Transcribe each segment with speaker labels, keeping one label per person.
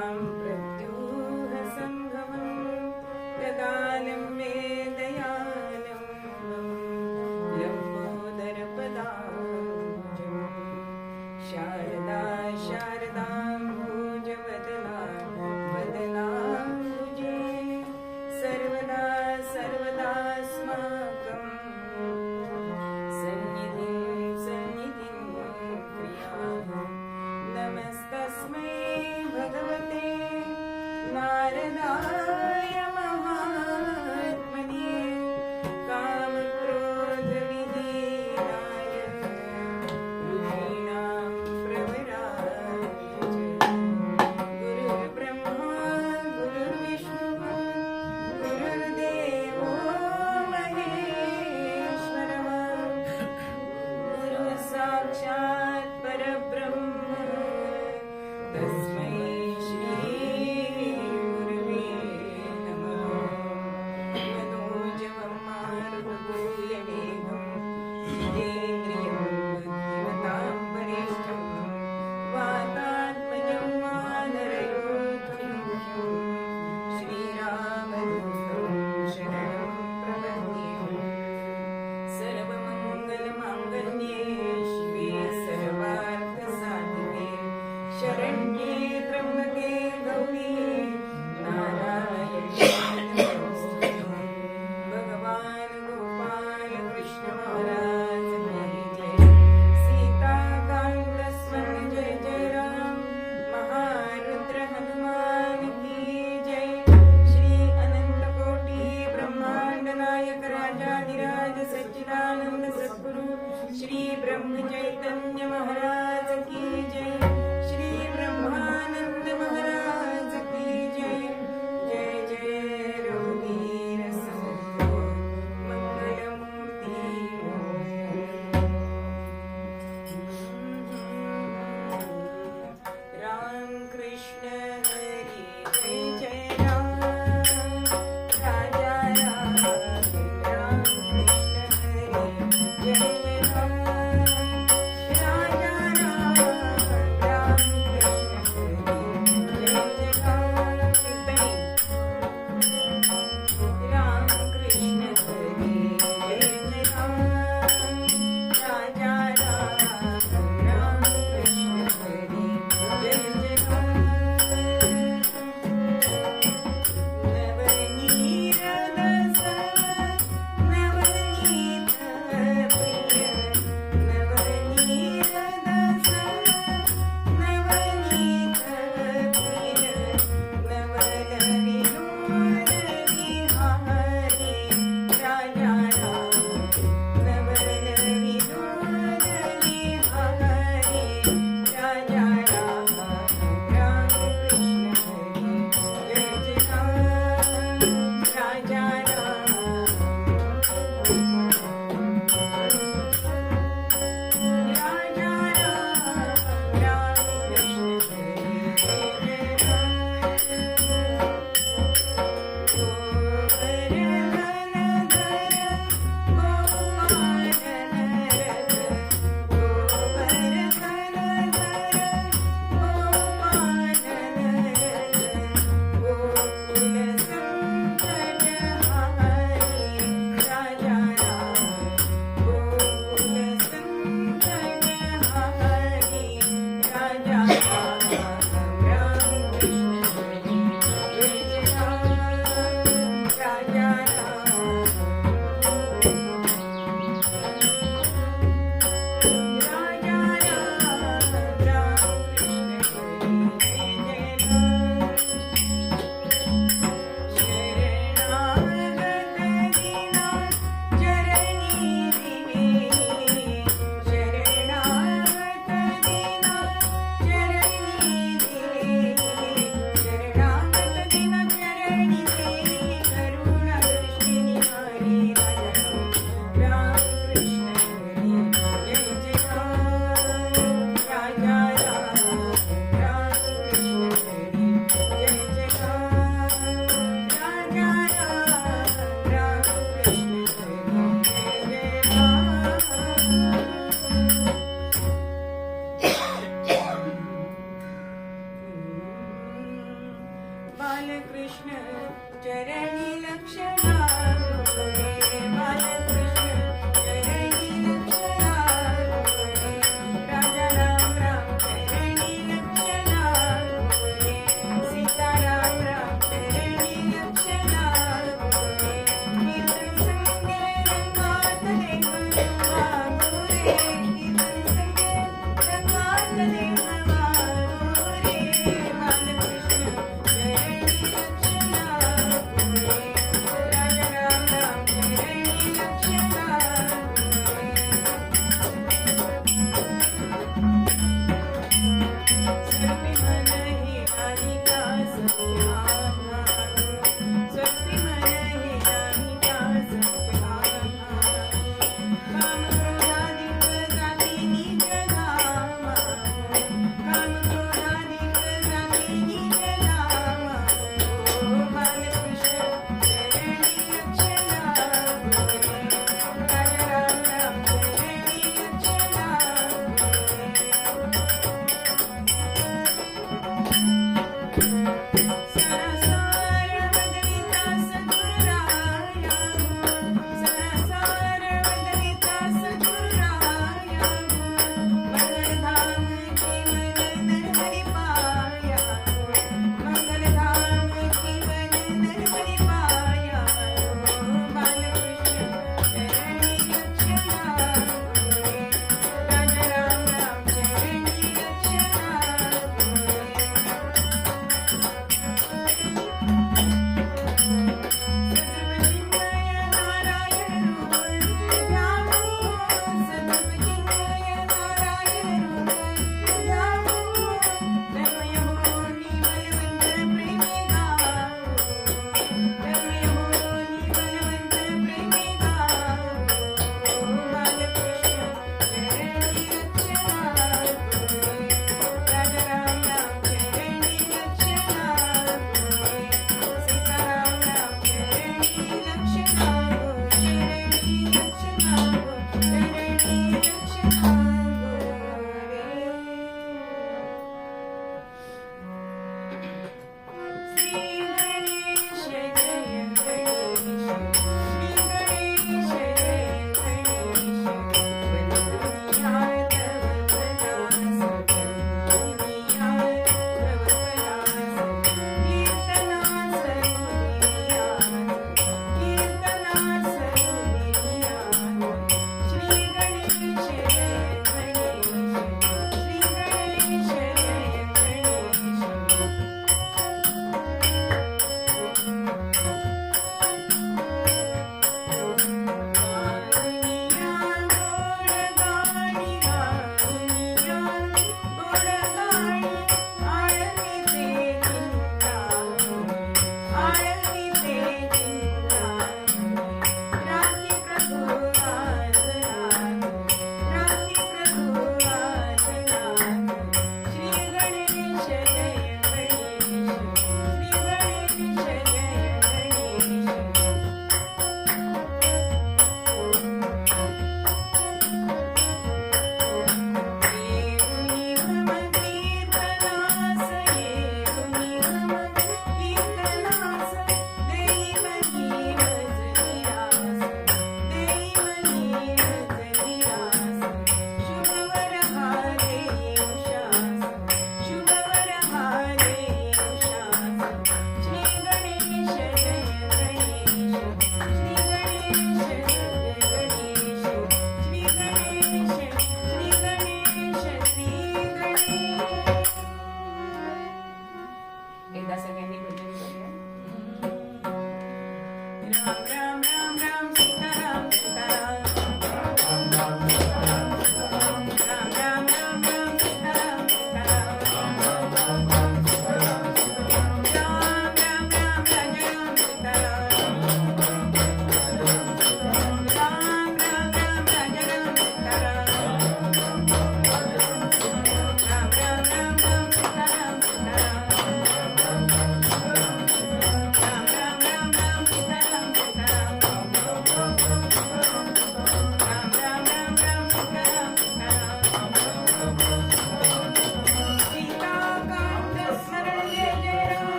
Speaker 1: प्रत्यूह संभवं यदालं मे दयालं लम्बोदरपदाब्जं शारदा शारदाम्बुजवदना वदनाम्बुजे सर्वदा सर्वदास्माकं सन्निधिं प्रिया नमस्तस्मै भगवते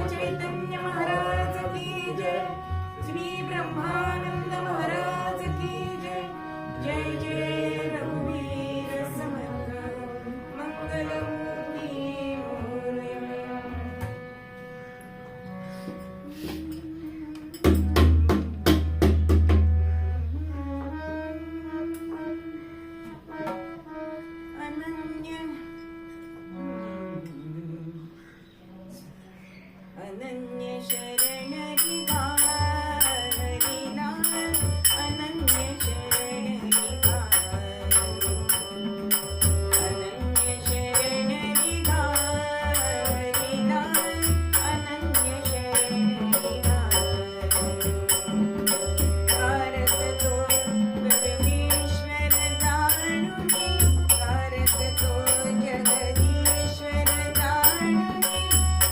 Speaker 1: चैतन्य महाराज की जय, श्री ब्रह्मानंद महाराज की जय. जय जय रघुवीर समर्थ मंगलमूर्ती मोरया. अनन्य शरण हरिनाथ, अनन्य शरण अनन्य शरण हरिनाथ, अनन्य शरण भारत तो परमेश्वर जाणुनी, भारत तो जगदीश्वर जाणुनी, अनन्य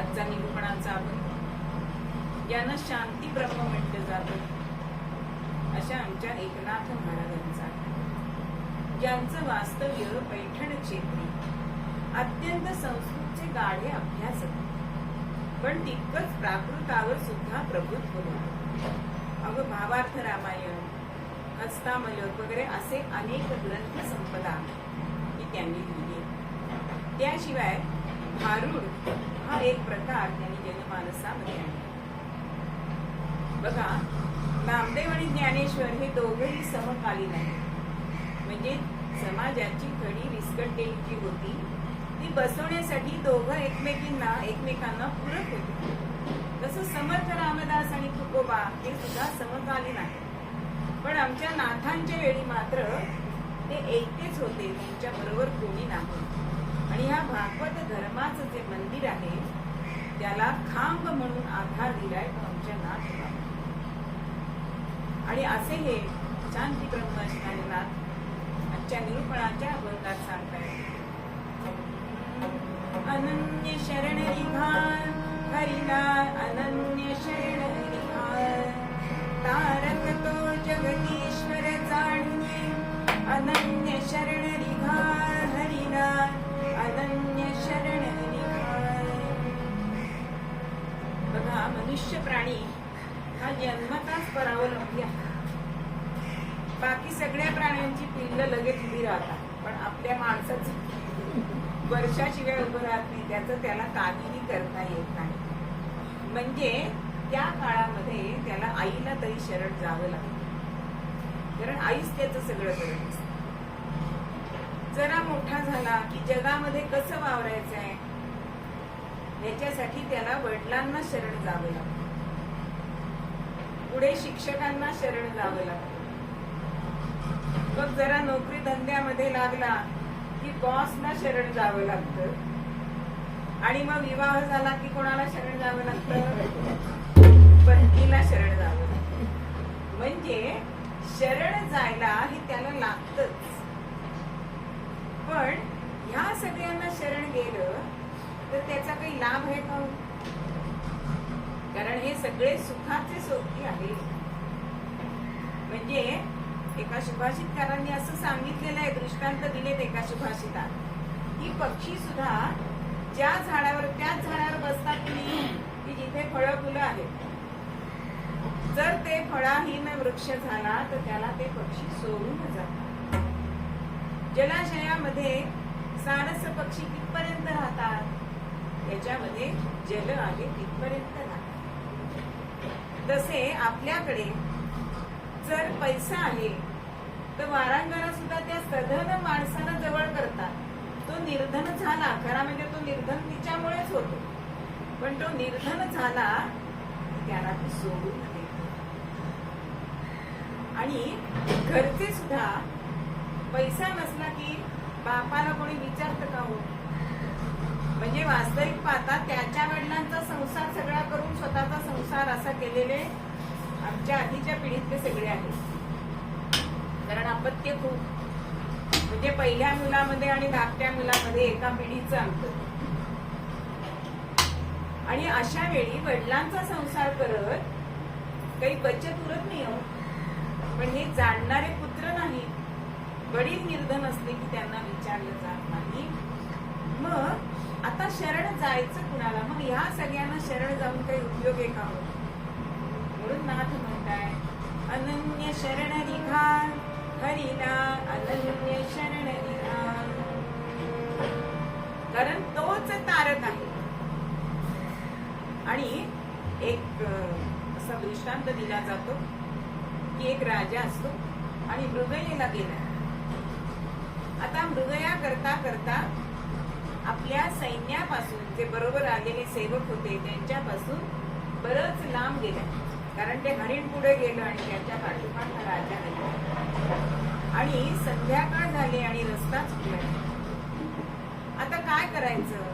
Speaker 1: आजचा निरूपणाचा अभंग, ज्यांना शांती ब्रह्म म्हटलं जातं अशा आमच्या एकनाथ महाराजांचा, ज्यांचं वास्तव्य पैठण क्षेत्री, अत्यंत संस्कृतचे गाढे अभ्यास, पण तितकंच प्राकृतावर सुद्धा प्रभुत्व होतं. अगं भावार्थ रामायण, हस्तामलक वगैरे असे अनेक ग्रंथ संपदा ही त्यांनी लिहिली. त्याशिवाय भारुड हा एक प्रकार त्यांनी जनमानसामध्ये आणला. बघा, नामदेव आणि ज्ञानेश्वर हे दोघेही समकालीन आहेत. म्हणजे समाजाची खडी विस्कटलेली जी होती ती बसवण्यासाठी दोघं एकमेकांना पूरक होते. तसं समर्थ रामदास आणि तुकोबा हे सुद्धा समकालीन आहेत. पण आमच्या नाथांच्या वेळी मात्र ते एकटेच होते, त्यांच्या बरोबर कोणी नाही. आणि ह्या भागवत धर्माचं जे मंदिर आहे त्याला खांब म्हणून आधार दिलाय तो आमच्या नाथ बाबा. आणि असे हे शांती ब्रह्म असणारे नाथ आजच्या निरूपणाच्या अभंगात सांगतायत. अनन्य शरण निघाल हरिला, अनन्य शरण निघाल, तारक तो जगदीश्वर जाणून, अनन्य शरण निघाल हरिला, अनन्य शरण निघाल. बघा, मनुष्य प्राणी हा जन्मताच परावलंबी आहे. बाकी सगळ्या प्राण्यांची पिल्ल लगेच उभी राहतात, पण आपल्या माणसाची वर्षाशिवाय उभं राहत नाही. त्याचं त्याला काहीही करता येत नाही. म्हणजे त्या काळामध्ये त्याला आईला तरी शरण जावं लागतं, कारण आईच त्याचं सगळं करत असते. जरा मोठा झाला की जगामध्ये कसं वावरायचं आहे याच्यासाठी त्याला वडिलांना शरण जावं लागतं, पुढे शिक्षकांना शरण जावं लागतं. मग जरा नोकरी धंद्यामध्ये लागला की बॉसला शरण जावं लागतं. आणि मग विवाह झाला की कोणाला शरण जावं लागतं? पत्नीला शरण जावं लागतं. म्हणजे शरण जायला हे त्याला लागतच. पण ह्या सगळ्यांना शरण गेलं तर त्याचा काही लाभ आहे का? कारण हे सगळे सुखाचे सोबती आहे. म्हणजे एका सुभाषितकारांनी असं सांगितलेलं आहे, दृष्टांत दिलेत एका सुभाषितात, की पक्षी सुद्धा ज्या झाडावर त्याच झाडावर बसतात की जिथे फळं फुलं आहेत. जर ते फळाहीन वृक्ष झाला तर त्याला ते पक्षी सोडून जातात. जलाशयामध्ये सारस पक्षी कितपर्यंत राहतात? त्याच्यामध्ये जल आहे तिथपर्यंत राहतात. तसे आपल्याकडे जर पैसा आहे तर वारांगणा सुद्धा त्या सधन माणसाला जवळ करतात. तो निर्धन झाला, खरा म्हणजे तो निर्धन तिच्यामुळेच होतो, पण तो निर्धन झाला त्याला ती सोडून देतो. आणि घरचे सुद्धा पैसा नसला की बापाला कोणी विचारतं का हो? म्हणजे वास्तविक पाहता त्याच्या वडिलांचा संसार सगळा करून स्वतःचा संसार असा केलेले आमच्या आधीच्या पिढीतले सगळे आहेत. कारण अपत्य खूप, म्हणजे पहिल्या मुलामध्ये आणि धाकट्या मुलामध्ये एका पिढीचं अंतर. आणि अशा वेळी वडिलांचा संसार करत काही बचत उरत नाही हो. पण हे जाणणारे पुत्र नाही, वडील निर्धन असले की त्यांना विचारलं जात नाही. मग आता शरण जायचं कुणाला? मग ह्या सगळ्यांना शरण जाऊन काही उपयोग आहे का? म्हणून नाथ म्हणताय, अनन्य शरण निघाल हरिला, अनन्य शरण निघाल. कारण तोच तारक आहे. आणि एक असा दृष्टांत दिला जातो की एक राजा असतो आणि मृगयेला गेला. आता मृगया करता करता आपल्या सैन्यापासून जे बरोबर आलेले सेवक होते त्यांच्यापासून बरंच लांब गेला. कारण ते हरिण पुढे गेलं आणि त्यांच्या पाठोपाठ हा राजा आला. आणि संध्याकाळ झाली आणि रस्ता चुकला. आता काय करायचं?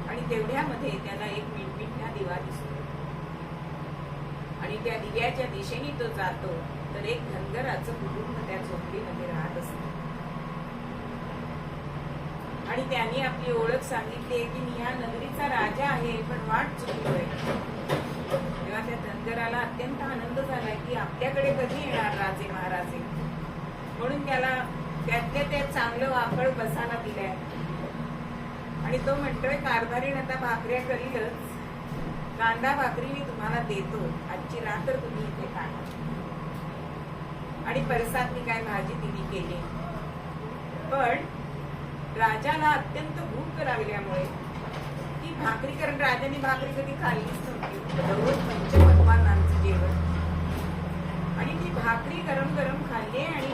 Speaker 1: आणि तेवढ्यामध्ये त्याला एक मिटमिटला दिवा दिसतो. आणि त्या दिव्याच्या दिशेने तो जातो तर एक धनगराचं कुटुंब त्या झोपडीमध्ये राहत असतं. आणि त्यांनी आपली ओळख सांगितली की मी ह्या नगरीचा राजा आहे, पण वाट चुकलोय. तेव्हा त्या धनगराला अत्यंत आनंद झाला की आपल्याकडे कधी येणार राजे महाराजे. म्हणून त्याला त्यातल्या त्यात चांगलं वाकड बसायला दिलंय. आणि तो म्हणतोय कारभारीण आता भाकऱ्या करीलच, कांदा भाकरी मी तुम्हाला देतो, आजची रात्र तुम्ही इथे काढा. आणि परसात मी काय भाजी तिने केली. पण राजाला अत्यंत भूक लागल्यामुळे ती भाकरी, कारण राजाने भाकरी कधी खाल्लीच नव्हती, दररोज पंचपक्वान्नांचं जेवण. आणि ती भाकरी गरम गरम खाल्ली आणि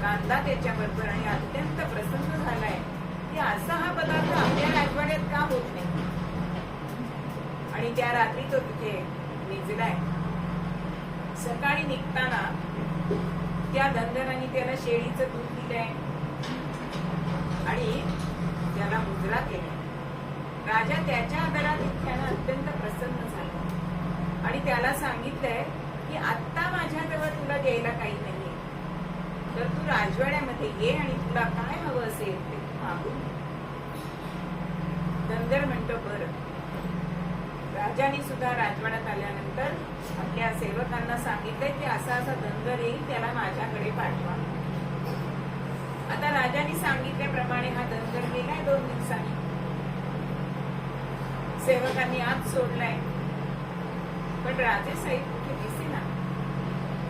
Speaker 1: कांदा त्याच्याबरोबर, आणि अत्यंत प्रसन्न झालाय की असा हा पदार्थ आपल्या राजवाड्यात का होत नाही. आणि त्या रात्री तो तिथे निजलाय. सकाळी निघताना त्या धनगराने त्याला शेळीचं दूध दिलंय आणि त्याला मुजरा केलाय. राजा त्याच्या आदरात इतक्यानं अत्यंत प्रसन्न झाला आणि त्याला सांगितलंय की आत्ता माझ्याजवळ तुला द्यायला काही नाहीये, तर तू राजवाड्यामध्ये ये आणि तुला काय हवं असेल ते मागून. धनगर म्हणतो बरं. राजाने सुद्धा राजवाड्यात आल्यानंतर आपल्या सेवकांना सांगितलंय की असा असा धनगर येईल, त्याला माझ्याकडे पाठवा. आता राजाने सांगितल्याप्रमाणे हा धनगर गेलाय 2 दिवसांनी. सेवकांनी आत सोडलाय, पण राजे साहेब कुठे दिसेना.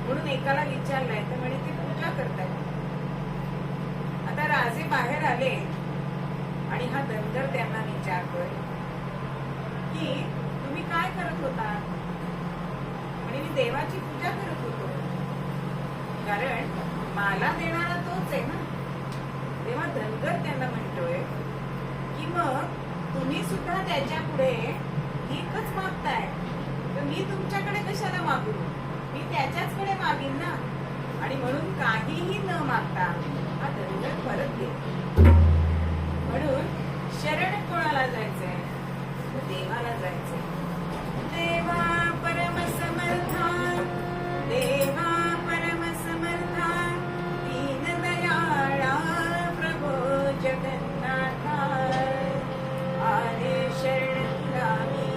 Speaker 1: म्हणून एकाला विचारलाय तर म्हणे ते पूजा करतायत. आता राजे बाहेर आले आणि हा धनगर त्यांना विचारतोय की तुम्ही काय करत होता. म्हणे मी देवाची पूजा करत होतो, कारण मला देणारा तोच आहे ना. तेव्हा धनगर त्यांना म्हणतोय की मग तुम्ही सुद्धा त्याच्या पुढे एकच मागताय, तर मी तुमच्याकडे कशाला मागू, मी त्याच्याचकडे मागीन ना. आणि म्हणून काहीही न मागता हा धनगर परत गेला. म्हणून शरण कोणाला जायचंय, देवाला जायचंय. देवा परम समर्था, देवा परम समर्था, दीन दयाळा प्रभो जगन्नाथा, आले शरण तुला मी,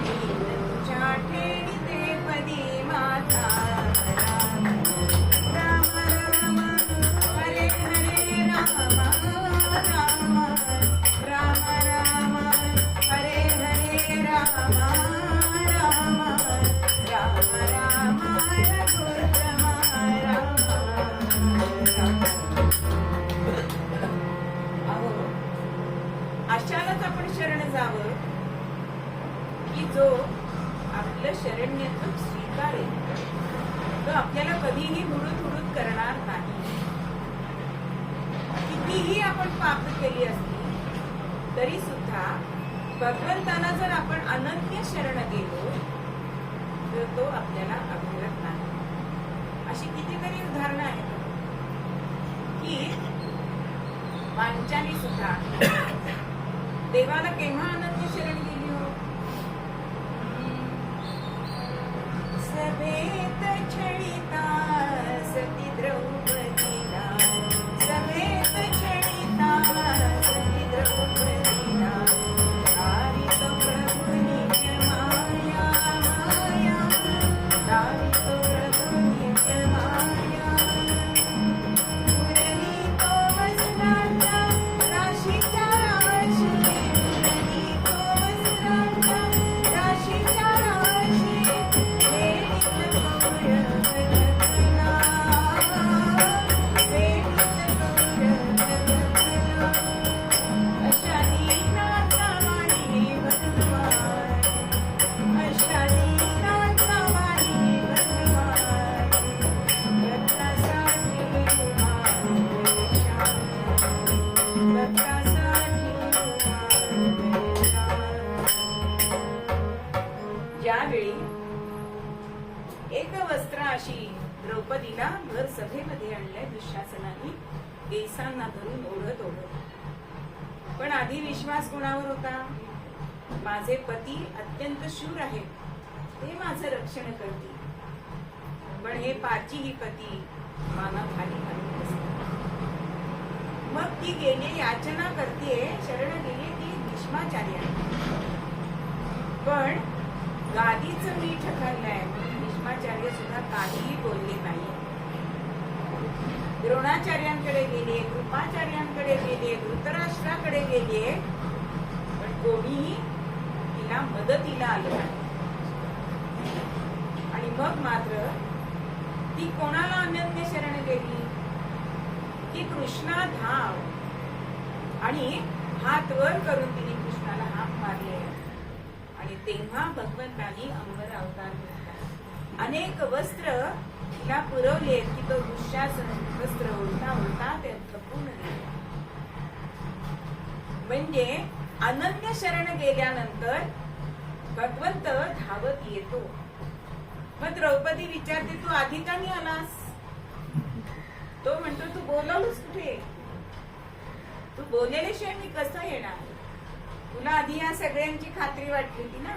Speaker 1: दीन तुझ्या ठेविते पदी माता. राम राम हरे हरे राम राम, राम राम हरे हरे राम राम, राम राम रघुत्तम राम राम. अहो, अशालाच आपण शरण जावं की जो आपलं शरण्यत्व स्वीकारेल, तो आपल्याला कधीही हुडूत करणार नाही. कितीही आपण पाप केली असली तरी सुद्धा भगवंताला जर आपण अनन्य शरण गेलो तर तो आपल्याला अभिरत नाही. अशी कितीतरी उदाहरणं आहेत की पांचाली सुद्धा देवाला केव्हा अनन्य शरण गेली हो. सभेत छळिता सती द्रौपदीला, सभेत छळिता सती द्रौपदीला, धारित प्रभु नित्य माया माया, धारित प्रभु नित्य माया. पुरली तो वस्त्रांचा राशीच्या राशी, पुरली तो वस्त्रांचा राशीच्या राशी, ज्यावेळी एक वस्त्र अशी द्रौपदीला भर सभेमध्ये आणल्या दुःशासनाने, केसांना धरून ओढत. पण आधी विश्वास कोणावर होता, माझे पती अत्यंत शूर आहेत, ते माझं रक्षण करतील. पण हे पाचीही पती माना खाली घालून बसतात. मग ती गेली याचना करते, शरण गेली ती भीष्माचार्य. पण गादीचं मीठ खाल्लंय म्हणून भीष्माचार्य सुद्धा काहीही बोलले नाही. द्रोणाचार्यांकडे गेले, कृपाचार्यांकडे गेले, धृतराष्ट्राकडे गेले, पण कोणीही तिला मदतीला आलं नाही. आणि मग मात्र ती कोणाला अनन्य शरण गेली की कृष्णा धाव. आणि हात वर करून तिने कृष्णाला हाक मारले. आणि तेव्हा भगवंतांनी अंबर अवतार घेतला. अनेक वस्त्र तिला पुरवले की तो दुःशासन वस्त्र उलटा उलटा ते खपून गेले. म्हणजे अनन्य शरण गेल्यानंतर भगवंत धावत येतो. मग द्रौपदी विचारते, तू आधी का नाही आलास? तो म्हणतो, तू बोलवलंस कुठे? तू बोलल्याशिवाय मी कसं येणार? तुला आधी या सगळ्यांची खात्री वाटली होती ना.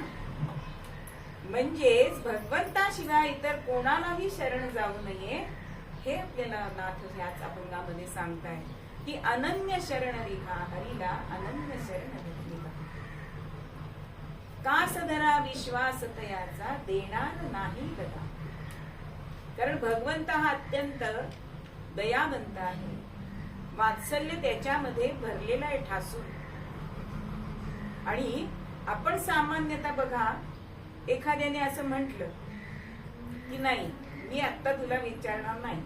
Speaker 1: म्हणजेच भगवंताशिवाय इतर कोणालाही शरण जाऊ नये हे आपल्याला नाथ ह्याच अभंगामध्ये सांगताय की अनन्य शरण रिहा हरीला अनन्य शरण रिहा. का सधरा विश्वास तयाचा देणार नाही कदा. कारण भगवंत हा अत्यंत दयावंत आहे. वात्सल्य त्याच्यामध्ये भरलेला आहे ठासून. आणि आपण सामान्यतः बघा, एखाद्याने असं म्हटलं की नाही मी आता तुला विचारणार नाही,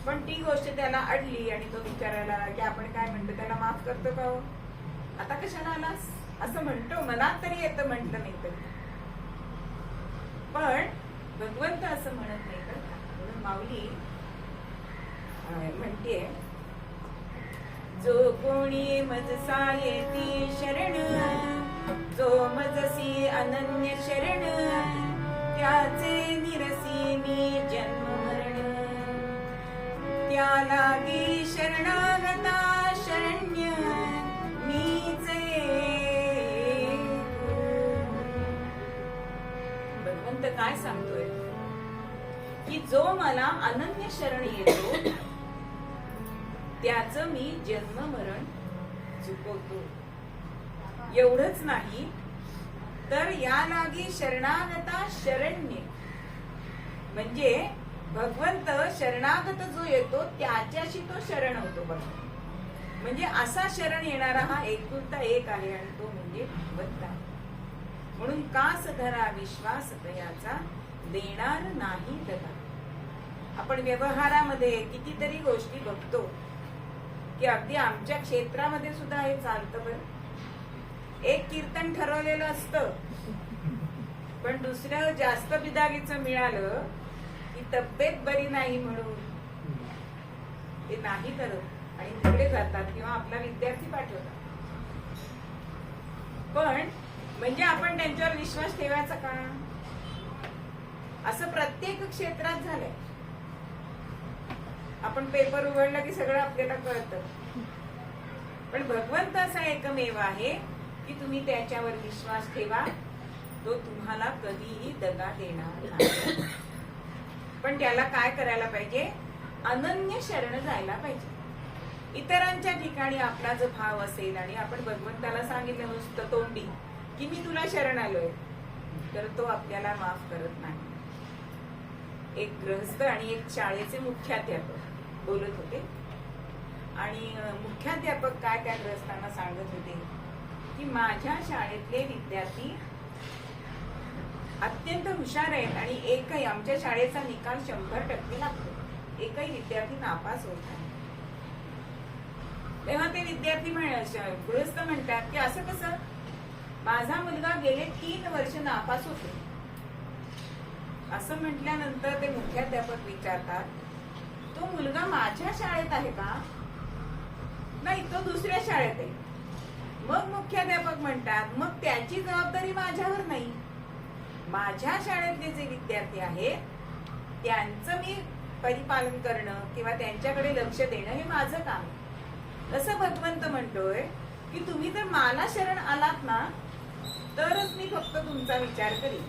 Speaker 1: पण ती गोष्ट त्याला अडली आणि तो विचारायला की आपण काय म्हणतो त्याला माफ करतो का हो? आता कशाला आलास असं म्हणतो, मनात तरी येतं, म्हटलं नाही तरी. पण भगवंत असं म्हणत नाही तर. म्हणून माऊली म्हणते, जो कोणी मजसा येती शरण, जो मजसी अनन्य शरण, त्याचे निरसी मी जन्म मरण. त्या लागी शरणागता शरण्य मीच भगवंत काय सांगतोय की जो मला अनन्य शरण येतो त्याचं मी जन्म मरण चुकवतो. एवढंच नाही तर या लागी शरणागता शरण्य, म्हणजे भगवंत शरणागत जो येतो त्याच्याशी तो शरण होतो. बघा, म्हणजे असा शरण येणारा हा एकुलता एक आहे आणि तो म्हणजे भगवंत. म्हणून कास धरा विश्वास तयाचा देणार नाही दगा. आपण व्यवहारामध्ये कितीतरी गोष्टी बघतो की अगदी आमच्या क्षेत्रामध्ये सुद्धा हे चालतं. बरं, एक कीर्तन ठरवलेलं असतं, पण दुसरं जास्त बिदागीचं मिळालं की तब्येत बरी नाही म्हणून ते नाही करत आणि तिकडे जातात किंवा आपला विद्यार्थी पाठवतात. पण म्हणजे आपण त्यांच्यावर विश्वास ठेवायचा का? असं प्रत्येक क्षेत्रात झालंय. आपण पेपर उघडला की सगळं आपल्याला कळतं. पण भगवंत असा एकमेव आहे की तुम्ही त्याच्यावर विश्वास ठेवा, तो तुम्हाला कधीही दगा देणार नाही. पण त्याला काय करायला पाहिजे? अनन्य शरण जायला पाहिजे. इतरांच्या ठिकाणी आपला जो भाव असेल आणि आपण भगवंताला सांगितलं नुसतं तोंडी की मी तुला शरण आलोय, तर तो आपल्याला माफ करत नाही. एक गृहस्थ आणि एक शाळेचे मुख्याध्यापक बोलत होते आणि मुख्याध्यापक काय त्या गृहस्थांना सांगत होते की माझ्या शाळेतले विद्यार्थी अत्यंत हुशार आहेत आणि एकही आमच्या शाळेचा निकाल 100% लागतो, एकही विद्यार्थी नापास होत नाही. तेव्हा ते विद्यार्थी गृहस्थ म्हणतात की असं कसं? माझा मुलगा गेले 3 वर्ष नापास होतो. असं म्हटल्यानंतर ते मुख्याध्यापक विचारतात, तो मुलगा माझ्या शाळेत आहे का? नाही, तो दुसऱ्या शाळेत आहे. मग मुख्याध्यापक म्हणतात, मग त्याची जबाबदारी माझ्यावर नाही. माझ्या शाळेतले जे विद्यार्थी आहेत त्यांचं मी परिपालन करणं किंवा त्यांच्याकडे लक्ष देणं हे माझं काम आहे. तसं भगवंत म्हणतोय की तुम्ही जर मला शरण आलात ना तरच मी फक्त तुमचा विचार करीन.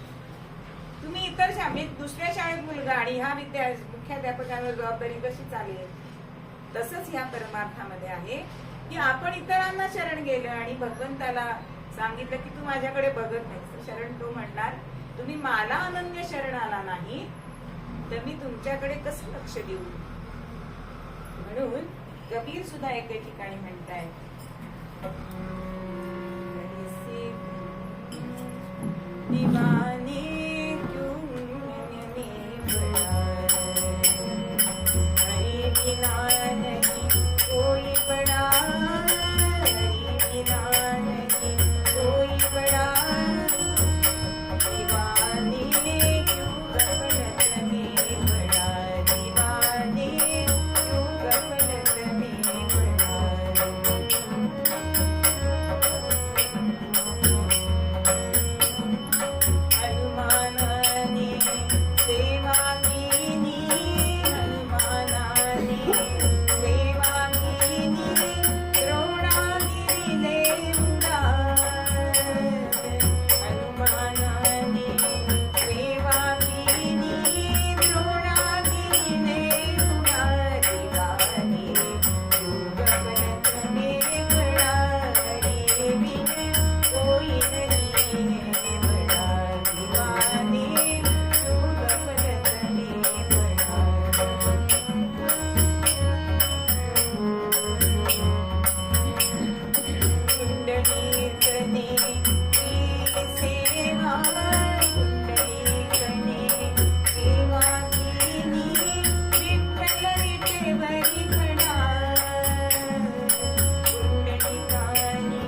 Speaker 1: तुम्ही इतर शाळेत दुसऱ्या शाळेत मुलगा आणि ह्या मुख्याध्यापकांवर जबाबदारी कशी चालेल? तसंच ह्या परमार्थामध्ये आहे की आपण इतरांना शरण गेलं आणि भगवंताला सांगितलं की तू माझ्याकडे बघत नाही, शरण तो म्हणणार तुम्ही मला अनन्य शरण आला नाही तर मी तुमच्याकडे कसं लक्ष देऊ. म्हणून कबीर सुद्धा एके ठिकाणी म्हणताय दीवाने क्यों में बड़ा हरि बिना नहीं कोई बड़ा, हरि बिना नहीं कोई बड़ा, दीवाने क्यों गफलत में बड़ा, दीवाने क्यों गफलत में बड़ा. हनुमानाने सेवा केली, हनुमानाने सेवा केली, द्रोणागिरीले उडाल. हनुमानाने सेवा केली, द्रोणागिरीले उडाल. दीवाने क्यों गफलत में बड़ा, हरि बिन कोई नहीं है बड़ा, दीवाने क्यों गफलत में बड़ा. पुंडलीकने की सेवा, पुंडलीकने सेवा केली, विठ्ठल विठेवरी खडा. पुंडलिकाने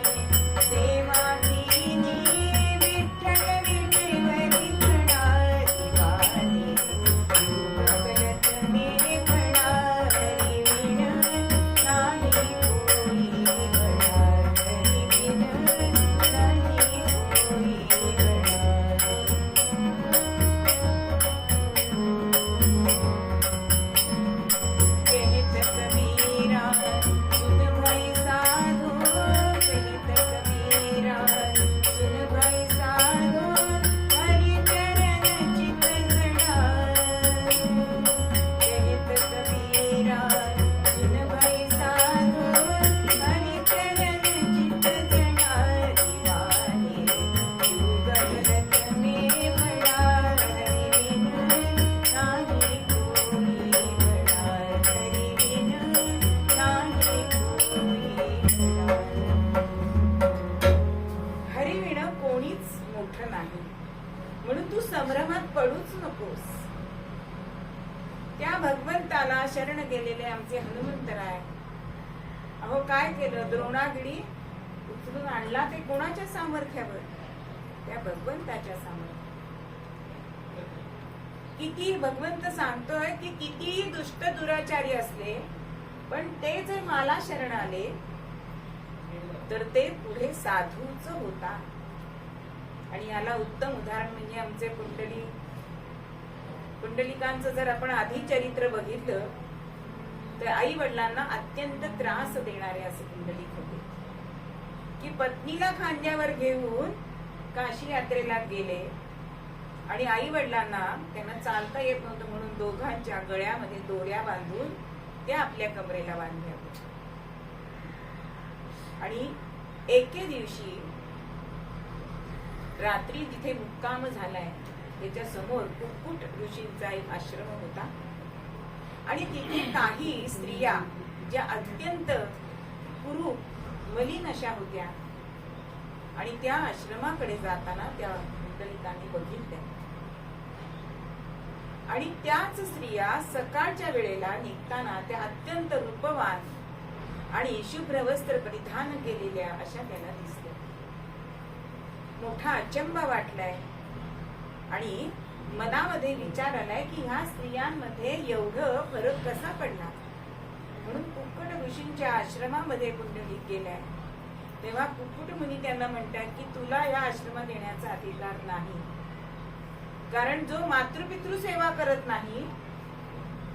Speaker 1: सेवा केली, विठ्ठल विठेवरी खडा. दीवाने क्यों गफलत में बड़ा, हरि बिन नाही कोई बड़ा, हरि बिन नाही कोई बड़ा. कहत कबीरा सुन भाई साधो, कहत कबीरा सुन भाई साधो, हरि चरण चित जड़ा. कहत कबीरा सुन भाई साधो, हरि चरण चित जड़ा. दीवाने क्यों गफलत में बड़ा, हरि बिन नाही कोई बड़ा, हरि बिन नाही कोई बड़ा. हरी विण कोणीच मोठं नाही म्हणून तू संभ्रमात पडूच नकोस. त्या भगवंताला शरण गेलेले आमचे हनुमंतराय अहो काय केलं, द्रोणागिरी उचलून आणला ते कोणाच्या सामर्थ्यावर, त्या भगवंताच्या सामर्थ्यावर. किती भगवंत सांगतोय की किती दुष्ट दुराचारी असले पण ते जर मला शरण आले तर ते पुढे साधूच होता. आणि याला उत्तम उदाहरण म्हणजे आमचे पुंडलिकांचं जर आपण आधी चरित्र बघितलं तर आई वडिलांना अत्यंत त्रास देणारे असे पुंडलिक होते की पत्नीला खांद्यावर घेऊन काशी यात्रेला गेले आणि आई वडिलांना त्यांना चालता येत नव्हतं म्हणून दोघांच्या गळ्यामध्ये दोऱ्या बांधून त्या आपल्या कमरेला बांधल्या होत्या. आणि एके दिवशी रात्री जिथे मुक्काम झालाय त्याच्या समोर कुक्कुट ऋषींचा एक आश्रम होता आणि तिथे काही स्त्रिया ज्या अत्यंत कुरूप मलिन अशा होत्या आणि त्या आश्रमाकडे जाताना त्या पुंडलिकांनी बघितल्या. आणि त्याच स्त्रिया सकाळच्या वेळेला निघताना त्या अत्यंत रूपवान आणि शुभ्र वस्त्र परिधान केलेल्या अशा त्याला दिसल्या. मोठा अचंबा वाटलाय आणि मनामध्ये विचार आलाय की ह्या स्त्रियांमध्ये एवढं फरक कसा पडला. म्हणून कुक्कुट ऋषींच्या आश्रमामध्ये पुंडलिक गेलाय. तेव्हा कुक्कुट मुनी त्यांना म्हणतात की तुला या आश्रमात येण्याचा अधिकार नाही, कारण जो मातृपितृ सेवा करत नाही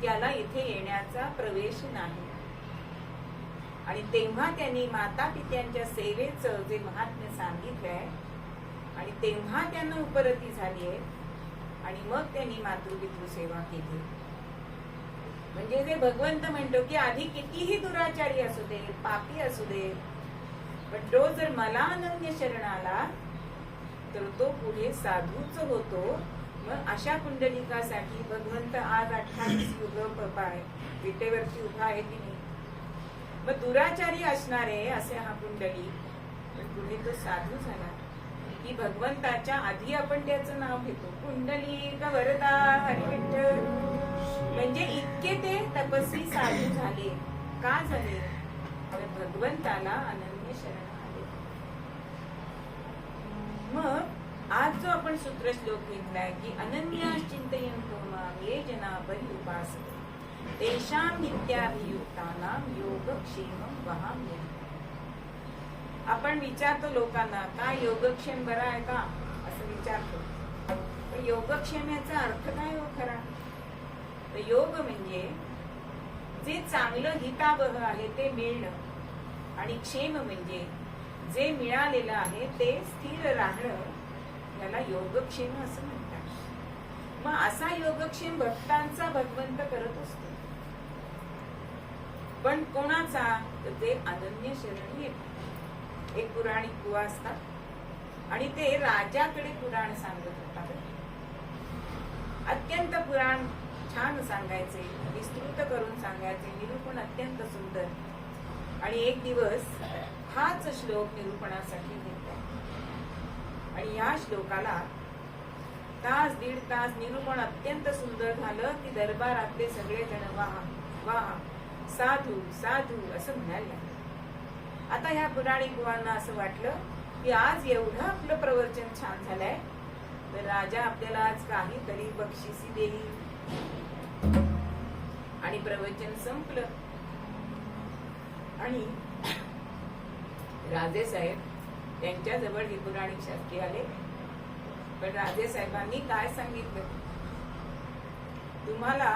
Speaker 1: त्याला इथे येण्याचा प्रवेश नाही. आणि तेव्हा त्यांनी माता पित्यांच्या सेवेचं जे महात्म्य सांगितलंय आणि तेव्हा त्यांना उपरती झालीये आणि मग त्यांनी मातृपितृ सेवा केली. म्हणजे जे भगवंत म्हणतो की आधी कितीही दुराचारी असू दे, पापी असू दे, पण तो जर मला अनन्य शरण आला तर तो पुढे साधूच होतो. मग अशा पुंडलिकासाठी भगवंत आज 28 युग विटेवरती उभा आहे की नाही. मग दुराचारी असणारे असे हा पुंडलिक, पण पुढे तो साधू झाला की भगवंताच्या आधी आपण त्याचं नाव घेतो, पुंडलिक वरदा हरी विठ्ठल. म्हणजे इतके ते तपस्वी साधू झाले. का झाले? तर भगवंताला अनन्य शरण आले. मग आज जो आपण सूत्र श्लोक घेतलाय की अनन्या चिंतयन्तो मां ये जना पर्युपासते तेषां नित्याभियुक्तानां योगक्षेमं वहाम्यहम्. आपण विचारतो लोकांना काय योगक्षेम बरा आहे का असं विचारतो. पण योगक्षेमाचा अर्थ काय हो खरा? तर योग म्हणजे जे चांगलं हितावह आहे ते मिळणं, आणि क्षेम म्हणजे जे मिळालेलं आहे ते स्थिर राहणं, याला योगक्षेम असं म्हणतात. मग असा योगक्षेम भक्तांचा भगवंत करत असतो. पण कोणाचा? तर ते अनन्य शरणी येतात. एक पुराणिक बुवा असतात आणि ते राजाकडे पुराण सांगत होतात. अत्यंत पुराण छान सांगायचे, विस्तृत करून सांगायचे, निरूपण अत्यंत सुंदर. आणि एक दिवस हाच श्लोक निरूपणासाठी घेतला आणि या श्लोकाला तास दीड तास निरूपण अत्यंत सुंदर झालं की दरबारातले सगळे जण वाह वाह साधू साधू असं म्हणायला लागले. आता ह्या पुराणिक बुवांना असं वाटलं की आज एवढं आपलं प्रवचन छान झालंय तर राजा आपल्याला आज काहीतरी बक्षिसी देईल. आणि प्रवचन संपलं आणि राजे साहेब त्यांच्या जवळ हे पुराणिक शास्त्री आले. पण राजे साहेबांनी काय सांगितलं? तुम्हाला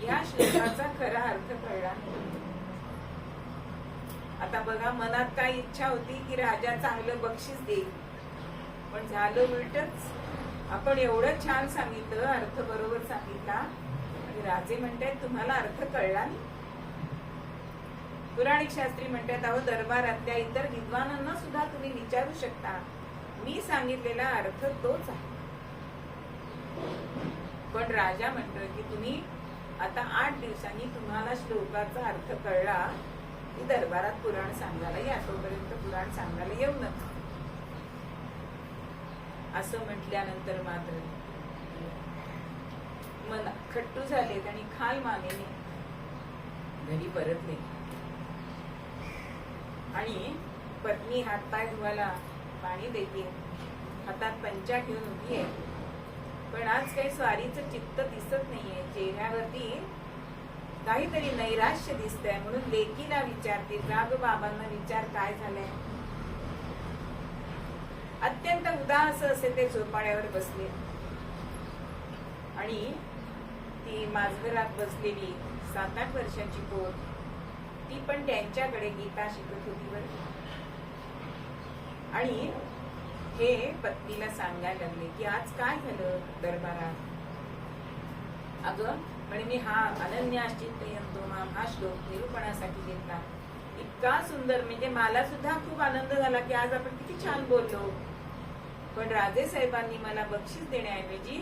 Speaker 1: या श्लोकाचा खरा अर्थ कळला नाही. आता बघा, मनात काय इच्छा होती की राजा चांगलं बक्षीस देईल, पण झालं उलटच. आपण एवढं छान सांगितलं, अर्थ बरोबर सांगितला आणि राजे म्हणतात तुम्हाला अर्थ कळला नाही. पुराणिक शास्त्री म्हणतात अहो दरबारातल्या इतर विद्वानांना सुद्धा तुम्ही विचारू शकता, मी सांगितलेला अर्थ तोच आहे. पण राजा म्हणतोय की तुम्ही आता 8 दिवसांनी तुम्हाला श्लोकाचा अर्थ कळला की दरबारात पुराण सांगायला या, तोपर्यंत पुराण सांगायला येऊ नका. असं म्हटल्यानंतर मात्र मन खट्टू झालेत आणि खाल मानेने घरी परतले. आणि पत्नी हातपाय धुवायला पाणी देते, हातात पंचा घेऊन उभी आहे. पण आज काही स्वारीचं चित्त दिसत नाहीये, चेहऱ्यावरती काहीतरी नैराश्य दिसतंय. म्हणून लेकीला विचारते, जाग बाबांना विचार काय झालंय. अत्यंत उदास असे ते झोपाळ्यावर बसले आणि ती माझघरात बसलेली 7-8 वर्षाची पोर, ती पण त्यांच्याकडे गीता शिकत होती बरं. आणि हे पत्नीला सांगायला लागले की आज काय झालं दरबारात. अगं म्हणे मी हा अनन्याश्चिंतयन्तो मां हा श्लोक निरूपणासाठी घेतला. इतका सुंदर, म्हणजे मला सुद्धा खूप आनंद झाला की आज आपण किती छान बोललो. पण राजे साहेबांनी मला बक्षीस देण्याऐवजी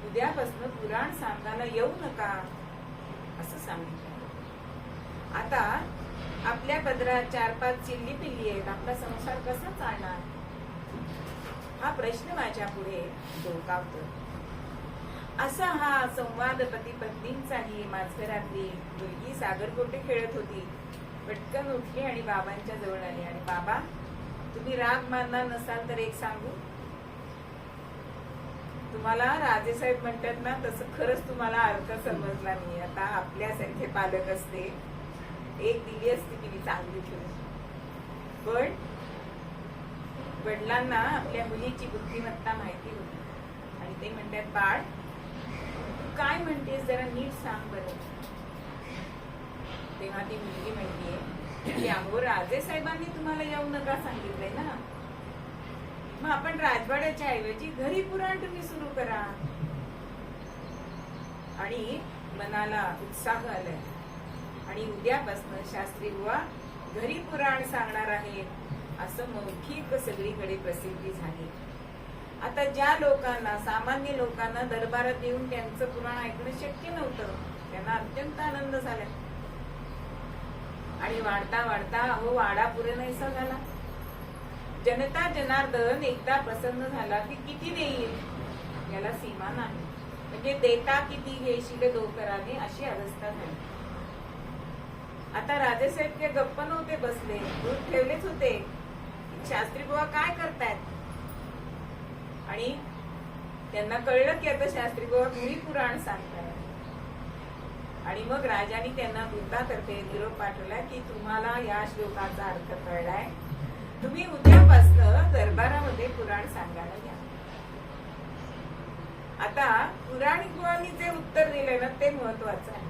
Speaker 1: उद्यापासून पुराण सांगायला येऊ नका असं सांगितलं. आता आपल्या पदरात 4-5 चिल्ली पिल्ली आहेत, आपला संसार कसा चालणार हा प्रश्न माझ्या पुढे डोकावतो. असा हा संवाद पती पत्नींचाही. माझघरातली मुलगी सागरकोटे खेळत होती, पटकन उठली आणि बाबांच्या जवळ आली. आणि बाबा तुम्ही राग मानणार नसाल तर एक सांगू, तुम्हाला राजेसाहेब म्हणतात ना तसं खरंच तुम्हाला अर्थ समजला नाही. आता आपल्यासारखे पालक असते एक दिली असती की मी चांगली ठेवून, पण वडिलांना आपल्या मुलीची बुद्धिमत्ता माहिती होती आणि ते म्हणतात बाळ तू काय म्हणतेस जरा नीट सांग बरं. तेव्हा ती मुलगी म्हणतीये की अहो राजे साहेबांनी तुम्हाला येऊ नका सांगितलंय ना, मग आपण राजवाड्याच्या ऐवजी घरी पुराण तुम्ही सुरू करा. आणि मनाला उत्साह आलाय आणि उद्यापासून शास्त्री बुवा घरी पुराण सांगणार आहेत असं मौखिक सगळीकडे प्रसिद्धी झाली. आता ज्या लोकांना, सामान्य लोकांना दरबारात येऊन त्यांचं पुराण ऐकणं शक्य नव्हतं, त्यांना अत्यंत आनंद झाला आणि वाढता वाढता वाडा पुरे नाहीसा झाला. जनता जनार्दन एकदा प्रसन्न झाला की किती देईल याला सीमा नाही, म्हणजे देता किती घेशील डोकराने अशी अवस्था झाली. आता राजेसाहेब ते गप्प नव्हते बसले, दूध ठेवलेच होते. शास्त्री बुवा काय करतायत आणि त्यांना कळलं की आता शास्त्री बुवा घरी पुराण सांगतायत. आणि मग राजाने त्यांना दूतातर्फे निरोप पाठवला की तुम्हाला या श्लोकाचा अर्थ कळलाय, तुम्ही उद्यापासून दरबारामध्ये पुराण सांगायला घ्या. आता पुराणिक बुवांनी जे उत्तर दिलं ना ते महत्वाचं आहे.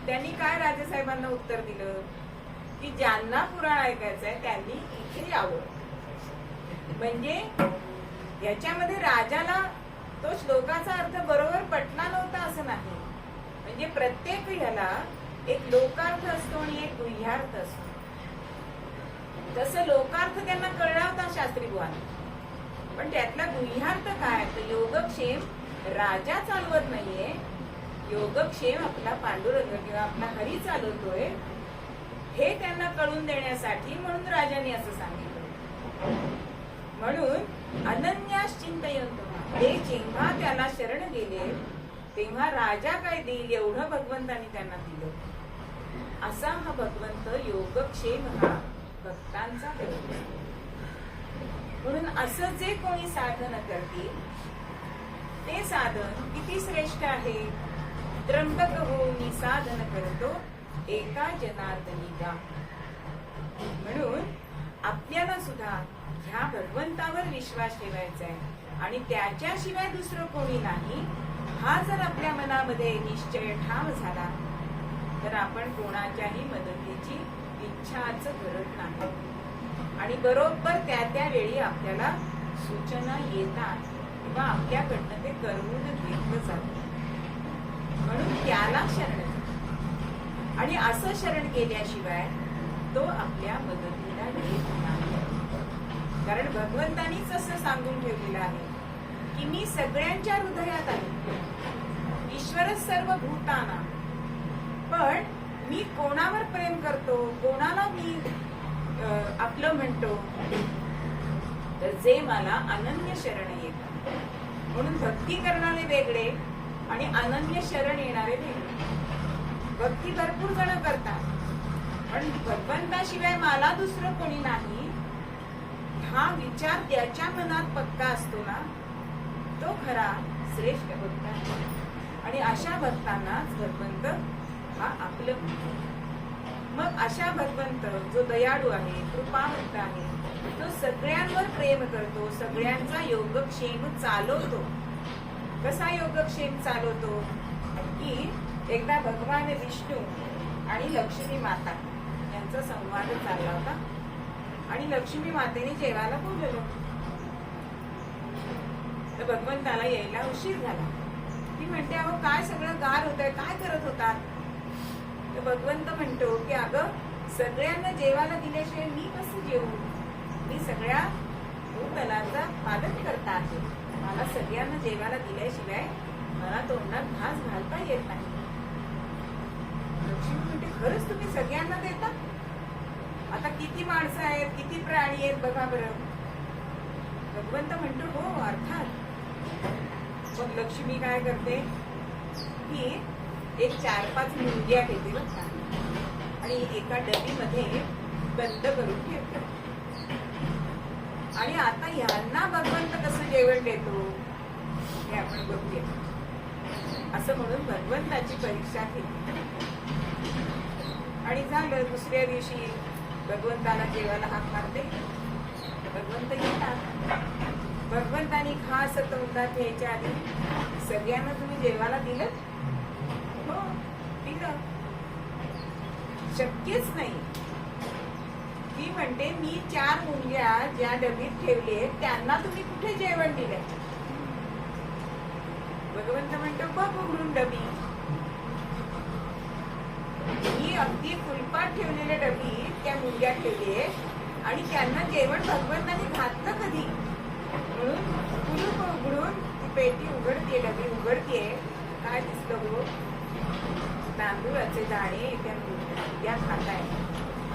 Speaker 1: त्यांनी काय राजेसाहेबांना उत्तर दिलं की ज्यांना पुराण ऐकायचंय त्यांनी इथे यावं. म्हणजे याच्यामध्ये राजाला तो श्लोकाचा अर्थ बरोबर पटला नव्हता असं नाही. म्हणजे प्रत्येक ह्याला एक लोकार्थ असतो आणि एक गुह्यार्थ असतो. तसं लोकार्थ त्यांना कळला होता शास्त्री बुवांना, पण त्यातला गुह्यार्थ काय, तर योगक्षेम राजा चालवत नाहीये, योगक्षेम आपला पांडुरंग किंवा आपला हरी चालवतोय हे त्यांना कळून देण्यासाठी म्हणून राजाने असं सांगितलं. म्हणून अनन्यास चिंतयंतो, ते जेव्हा त्याला शरण गेले तेव्हा राजा काय देईल एवढं भगवंतानी त्यांना दिलं. असा हा भगवंत योगक्षेम हा भक्तांचा देव. म्हणून असं जे कोणी साधन करतील ते साधन किती श्रेष्ठ आहे. त्र्यंबक होऊन साधन करतो एका जनार्दनीला. म्हणून आपल्याला सुद्धा ह्या भगवंतावर विश्वास ठेवायचा आहे आणि त्याच्याशिवाय दुसरं कोणी नाही हा जर आपल्या मनामध्ये निश्चय ठाम झाला तर आपण कोणाच्याही मदतीची इच्छाच करत नाही आणि बरोबर त्या त्या वेळी आपल्याला सूचना येतात किंवा आपल्याकडनं ते करून घेतलं जातं. म्हणून त्याला शरण आणि असं शरण केल्याशिवाय तो आपल्या मदतीला येत नाही. कारण भगवंतानीच असं सांगून ठेवलेलं आहे की मी सगळ्यांच्या हृदयात आहे, ईश्वरच सर्व भूताना. पण मी कोणावर प्रेम करतो, कोणाला मी आपलं म्हणतो, तर जे मला अनन्य शरण येतात. म्हणून भक्ती करणारे वेगळे आणि अनन्य शरण येणारे वेगळे. भक्ती भरपूर जण करतात पण भगवंताशिवाय मला दुसरं कोणी नाही हा विचार त्याच्या मनात पक्का असतो ना, तो खरा श्रेष्ठ भक्त आहे. आणि अशा भक्तांनाच भगवंत हा आपलं म्हणतो. मग अशा भगवंत जो दयाळू आहे, कृपावंत आहे, तो सगळ्यांवर प्रेम करतो, सगळ्यांचा योगक्षेम चालवतो. कसा योगक्षेम चालवतो की एकदा भगवान विष्णू आणि लक्ष्मी माता यांचा संवाद चालला होता आणि लक्ष्मी मातेने जेवायला बोलवलं. तर भगवंताला यायला उशीर झाला. ती म्हणते अहो काय सगळं गार होतंय, काय करत होतात. तर भगवंत म्हणतो की अगं सगळ्यांना जेवायला दिल्याशिवाय मी कसं जेवू, मी सगळ्या भूतलाचा पालन करता आहे, मला सगळ्यांना जेवायला दिल्याशिवाय मला तोंडात घास घालता येत नाही. लक्ष्मी म्हणते खरंच तुम्ही सगळ्यांना देता, आता किती माणसं आहेत, किती प्राणी आहेत बघा बरं. भगवंत म्हणतो हो अर्थात. मग लक्ष्मी काय करते की एक 4-5 मुंग्या घेते बघा आणि एका डबीमध्ये बंद करून ठेवते. आणि आता यांना भगवंत कसं जेवण देतो हे आपण बघूया. असं म्हणून भगवंताची परीक्षा केली आणि झालं. दुसऱ्या दिवशी भगवंताला जेवायला हाक मारते, भगवंत येतात. भगवंतानी खास तोंडात घ्यायच्या आधी सगळ्यांना तुम्ही जेवायला दिलं, हो दिलं. शक्यच नाही. ती म्हणते मी 4 मुंग्या ज्या डबीत ठेवले त्यांना तुम्ही कुठे जेवण दिलंय. भगवंत म्हणतो बघ उघडून डबी. ही अगदी फुलपाट ठेवलेल्या डबी त्या मुलग्या ठेवलीये आणि त्यांना जेवण भगवंतांनी घातलं कधी म्हणून कुलूप उघडून ती पेटी उघडतीये, डबी उघडतीये. काय दिसलं गो? तांदूळाचे दाणे त्या खाताय.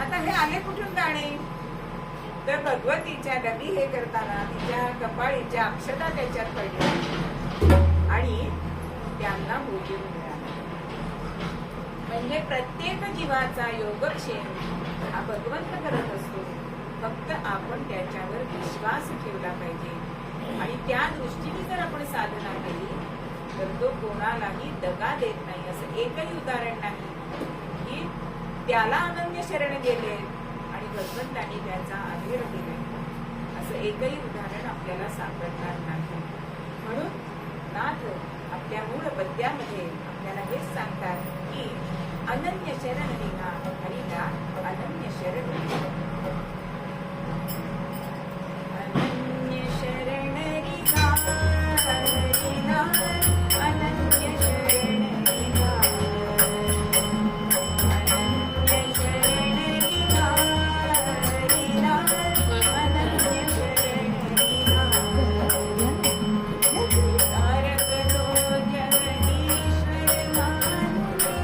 Speaker 1: आता हे आले कुठून दाणे? तर भगवतीच्या डबी हे करताना तिच्या कपाळीच्या अक्षता त्याच्यात पडल्या आणि त्यांना भोजन मिळालं. म्हणजे प्रत्येक जीवाचा योगक्षेम हा भगवंत करत असतो. फक्त आपण त्याच्यावर विश्वास ठेवला पाहिजे आणि त्या दृष्टीने जर आपण साधना केली तर तो कोणालाही दगा देत नाही. असं एकही उदाहरण नाही की त्याला अनन्य शरण गेले आणि भगवंतांनी त्याचा अधीर केला, असं एकही उदाहरण आपल्याला सापडणार नाही. म्हणून नाथ आपल्या मूळ पद्यामध्ये आपल्याला हेच सांगतात की अनन्य शरण विना हरिला अनन्य शरण अनन्य शरण विना हरिला अनन्य शरण विना अनन्य शरण विना हरिला अनन्य शरण विना तारक तो जगदीश्वर मानुने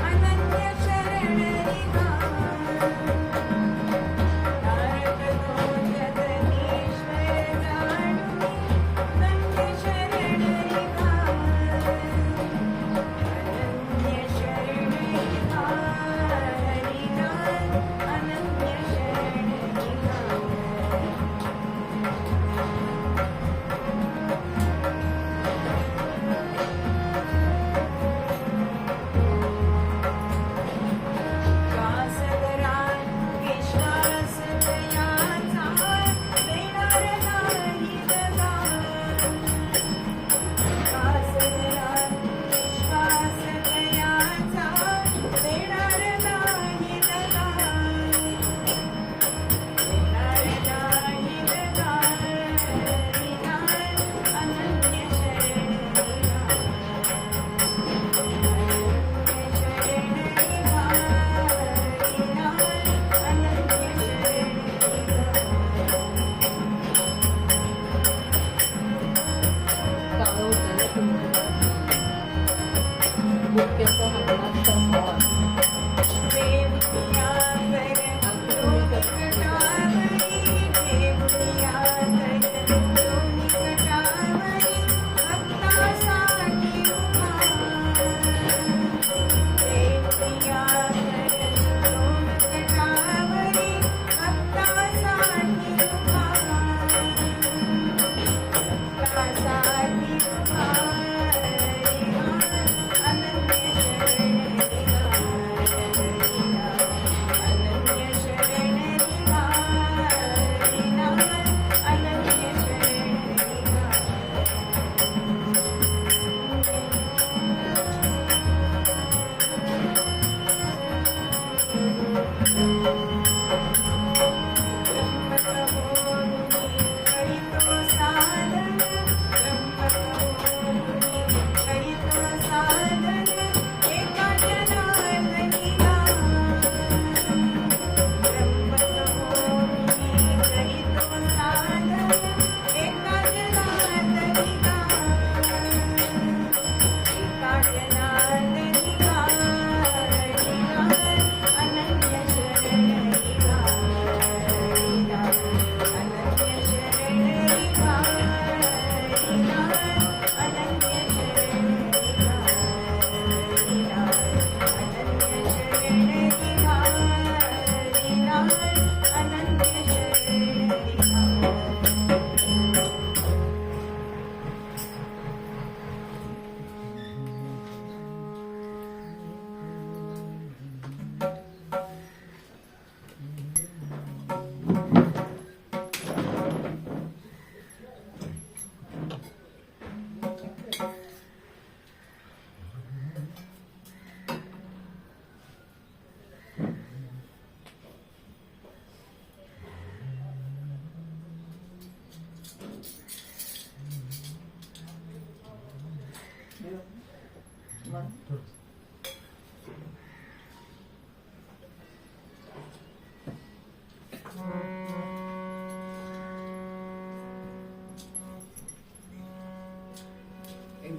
Speaker 1: अनन्य शरण विना तारक तो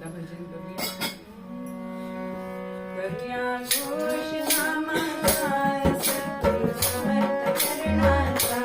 Speaker 1: एकदा भजन करूया. करूया घोष नामाचा सद्गुरु समर्थ चरणाचा.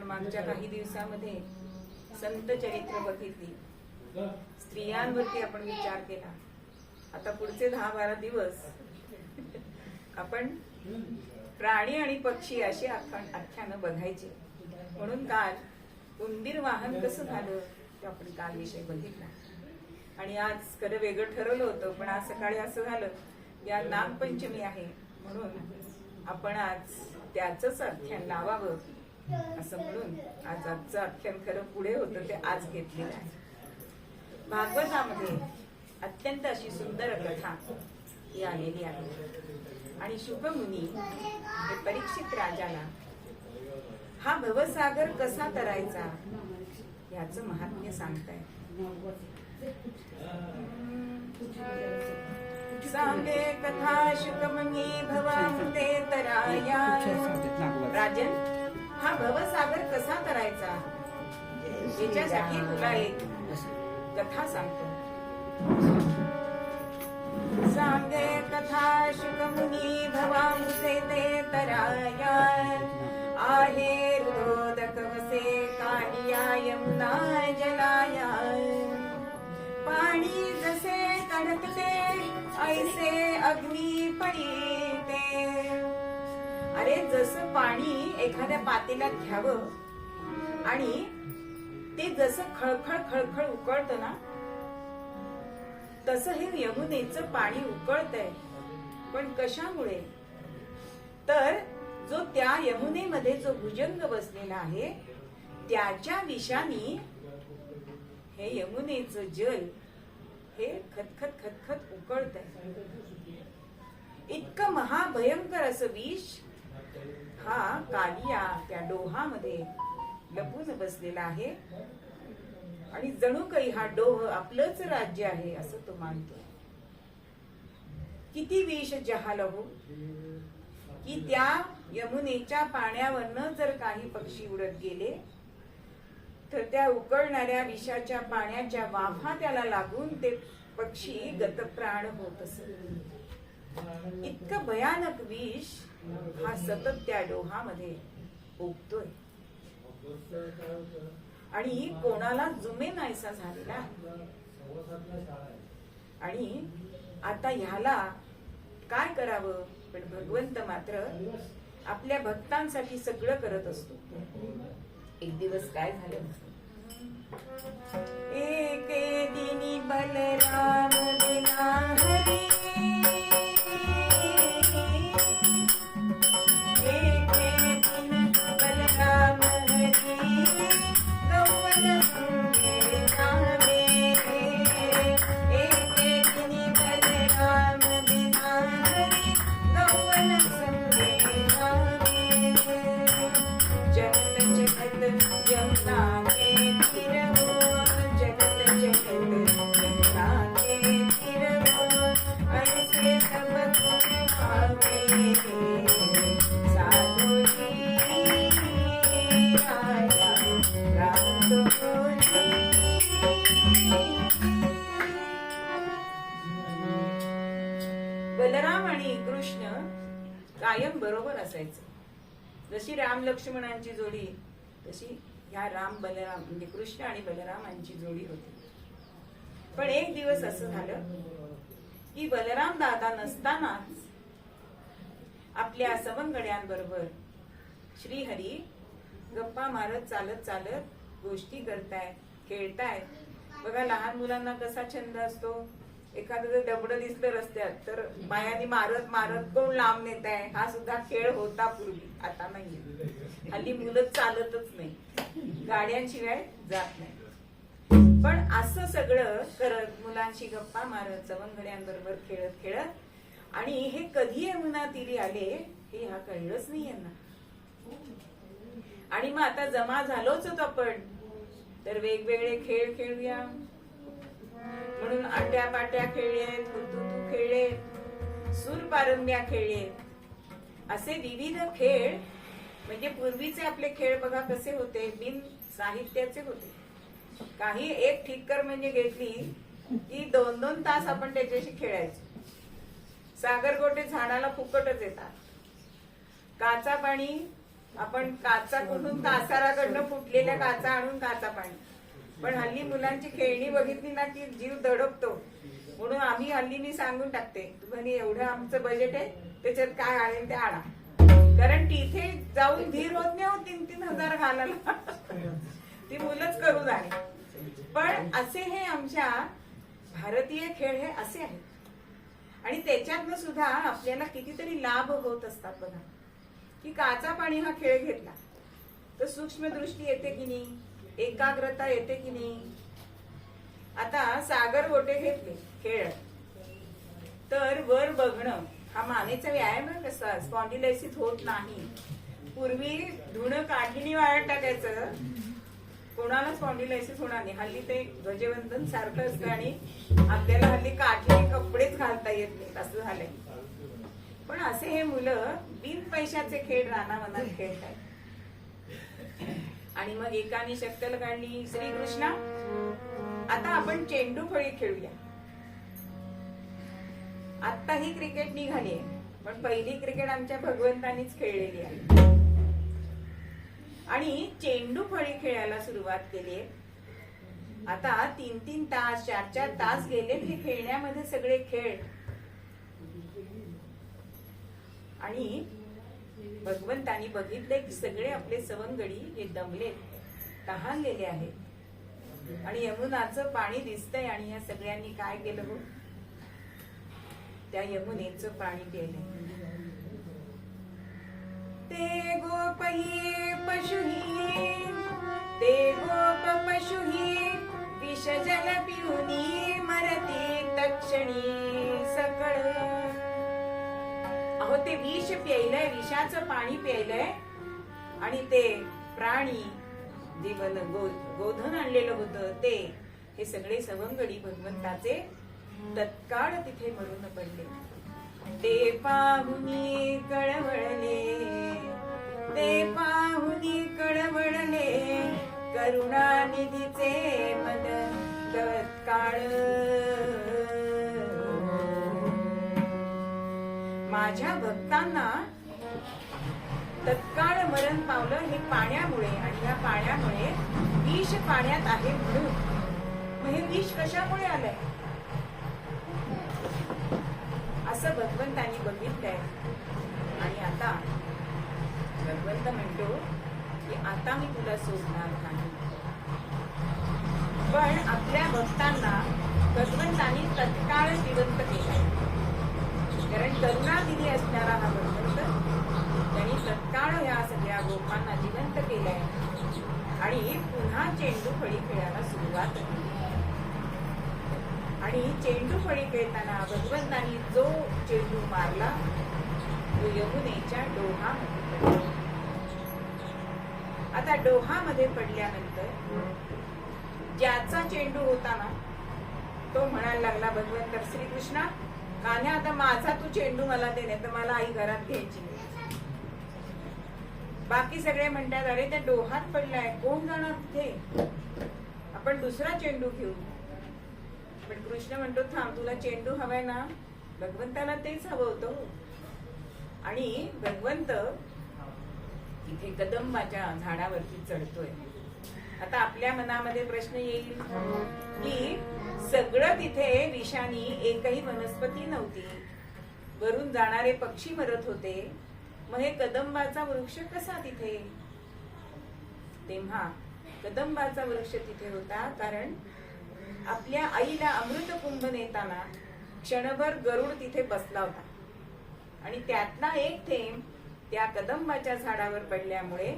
Speaker 1: मागच्या काही दिवसामध्ये संत चरित्र बघितली, स्त्रियांवरती आपण विचार केला. आता पुढचे 10-12 दिवस आपण प्राणी आणि पक्षी अशी आख्यानं बघायची. म्हणून काल उंदीर वाहन कसं झालं ते आपण काल विषय बघितला. आणि आज खरं वेगळं ठरवलं होतं, पण आज सकाळी असं झालं की आज नागपंचमी आहे म्हणून आपण आज त्याचंच आख्यान लावावं असं म्हणून आज आजचं आख्यान खरं पुढे होतं ते आज घेतलेलं आहे. भागवतामध्ये अत्यंत अशी सुंदर कथा ही आलेली आहे. आणि शुकमुनी हे परीक्षित राजाला हा भवसागर कसा तरायचा याचं महात्म्य सांगताय. सांगे कथा शुकमुनी भवामृते तराया. राजन, हा भवसागर कसा करायचा याच्यासाठी तुला एक कथा सांगतो. सांगे कथा शुकमुनी भवामृते तराया. आहे रोदक वसे कालिया यमुना जलाया. पाणी जसे कढते ऐसे अग्नी पडीते. अरे जसं पाणी एखाद्या पातेल्यात घ्यावं आणि ते जसं खळखळ खळखळ उकळतं ना, तसं हे यमुनेचं पाणी उकळतंय. पण कशामुळे? तर जो त्या यमुनेमध्ये जो भुजंग बसलेला आहे त्याच्या विषाने हे यमुनेचं जल हे खतखत खतखत उकळतंय. इतकं महाभयंकर असं विष हा कालिया त्या डोहामध्ये लपून बसलेला आहे. आणि जणू काही हा डोह आपलंच राज्य आहे असं तो मानतो. किती विष जहाल हो की त्या यमुनेच्या पाण्यावरनं जर काही पक्षी उडत गेले तर त्या उकळणाऱ्या विषाच्या पाण्याच्या वाफा त्याला लागून ते पक्षी गतप्राण होत असत. इतकं भयानक विष हा सतत त्या डोहामध्ये ओघतोय आणि कोणाला जुमे नाहीसा झालेला. आणि आता ह्याला काय करावं, पण भगवंत मात्र आपल्या भक्तांसाठी सगळं करत असतो. एक दिवस काय झालं, एके दिनी बलराम बिना हरी, एके दिन बलराम हरी गौवन संगे जावे, एके दिनी बलराम बिना हरी गौवन संगे जावे, जगत जगत यमुना के तीर हो, जगत जगत यमुना के तीर हो, ऐसे सब तुम भावे, साधु जी आया राम जी. बलराम आणि कृष्ण कायम बरोबर असायचे. जशी राम लक्ष्मणांची जोडी तशी ह्या राम बलराम म्हणजे कृष्ण आणि बलरामांची जोडी होती. पण एक दिवस असं झालं की बलराम दादा नसतानाच आपल्या सवंगड्यांबरोबर श्रीहरी गप्पा मारत चालत चालत गोष्टी करतायत, खेळतायत. बघा लहान मुलांना कसा छंद असतो, एखादं जर डबडं दिसलं रस्त्यात तर पायाने मारत मारत कोण लांब नेत आहे, हा सुद्धा खेळ होता पूर्वी. आता नाही, हल्ली मुलं चालतच नाही, गाड्यांशिवाय जात नाही. पण असं सगळं करत मुलांशी गप्पा मारत सवंगड्यांबरोबर खेळत खेळत आणि हे कधी यमुना तीरी आले हे हा कळलंच नाही यांना. आणि मग आता जमा झालोच होतो आपण, तर वेगवेगळे खेळ खेळूया म्हणून आट्या पाट्या खेळले, तू खेळले, सूरपारंब्या खेळले, असे विविध खेळ. म्हणजे पूर्वीचे आपले खेळ बघा कसे होते, बिन साहित्याचे होते. काही एक ठिक्कर म्हणजे घेतली की 2-2 तास आपण त्याच्याशी खेळायचो. सागरगोटे झाडाला फुकटच येतात. काचा पाणी आपण काचा कुठून कासाराकडनं फुटलेल्या काचा आणून काचा पाणी. पण हल्ली मुलांची खेळणी बघितली ना की जीव दडपतो. म्हणून आम्ही हल्ली मी सांगून टाकते, तुम्ही एवढं आमचं बजेट आहे, त्याच्यात काय आणेल ते आणा. कारण तिथे जाऊन धीर होत नाही हो 3-3 हजार घालायला. ती मुलंच करू जाणे. पण असे हे आमच्या भारतीय खेळ हे असे आहेत. आणि त्याच्यातनं सुद्धा आपल्याला कितीतरी लाभ होत असतात. बघा की काचा पाणी हा खेळ घेतला तर सूक्ष्म दृष्टी येते की नाही, एकाग्रता येते की नाही. आता सागर गोटे घेतले खेळ तर वर बघणं हा मानेचा व्यायाम आहे. कसा स्पॉन्डिलायसिस होत नाही. पूर्वी धुणं काठीने वाळत टाकायचं, कोणाला स्पॉन्डिलायसिस होणार नाही. हल्ली ते ध्वजवंदन सारखं असतं आणि आपल्याला हल्ली काठीने कपडेच घालता येत नाहीत असं झालंय. पण असे हे मुलं बिन पैशाचे खेळ रानावनात खेळतात. आणि मग एकाने शक्कल काढली, श्रीकृष्णा आता आपण चेंडू फळी खेळूया. आता ही क्रिकेट निघाली, पण पहिली क्रिकेट आमच्या भगवंतानीच खेळलेली आहे. आणि चेंडू फळी खेळायला सुरुवात केली. आता 3-3 तास 4-4 तास गेले हे खेळण्यामध्ये सगळे खेळ. आणि भगवंतानी बघितले की सगळे आपले सवंगडी हे दमले, तहानलेले आहेत. आणि यमुनाचं पाणी दिसतंय. आणि या सगळ्यांनी काय केलं हो, त्या यमुनेचं पाणी पिलं. ते गोपही पशुही, ते गोप पशुही विषजल पिऊनी मरती तक्षणी सकळ. अहो ते विष प्यायलंय, विषाचं पाणी प्यायलंय. आणि ते प्राणी जे गोधन आणलेलं होतं ते हे सगळे सवंगडी भगवंताचे तत्काळ तिथे मरून पडले. ते पाहुनी कळवळले, ते पाहुनी कळवळले, करुणानिधीचे मद तत्काळ. माझ्या भक्तांना तत्काळ मरण पावलं हे पाण्यामुळे, आणि या पाण्यामुळे विष पाण्यात आहे म्हणून. मग हे विष कशामुळे आलंय असं भगवंतांनी बघितलंय. आणि आता भगवंत म्हणतो की आता मी तुला सोडणार नाही. पण आपल्या भक्तांना भगवंतांनी तत्काळ जिवंत केलंय. कारण करुणा दिली असणारा हा भगवंत त्यांनी तत्काळ ह्या सगळ्या गोपांना जिवंत केलंय आणि पुन्हा चेंडू फळी खेळायला सुरुवात केली. आणि चेंडू फळी खेळताना भगवंतांनी जो चेंडू मारला तो यमुनेच्या डोहामध्ये पडला. आता डोहामध्ये पडल्यानंतर ज्याचा चेंडू होता ना तो म्हणायला लागला, भगवंत श्रीकृष्णा कान्हा आता माझा तू चेंडू मला दे, नाही तर मला आई घरात घ्यायची नाही. बाकी सगळे म्हणतात अरे त्या डोहात पडलाय, कोण जाणार तिथे, आपण दुसरा चेंडू घेऊ. पण कृष्ण म्हणतो थांब, तुला चेंडू हवाय ना, भगवंताला तेच हवं होतं. आणि भगवंत इथे कदंबाच्या झाडावरती चढतोय. आता आपल्या मनामध्ये प्रश्न येईल की सगळं तिथे विषानी एकही वनस्पती नव्हती, वरून जाणारे पक्षी मरत होते, मग हे कदंबाचा वृक्ष कसा तिथे. तेव्हा कदंबाचा वृक्ष तिथे होता कारण आपल्या आईला अमृत कुंभ नेताना क्षणभर गरुड तिथे बसला होता आणि त्यातला एक थेंब त्या कदंबाच्या झाडावर पडल्यामुळे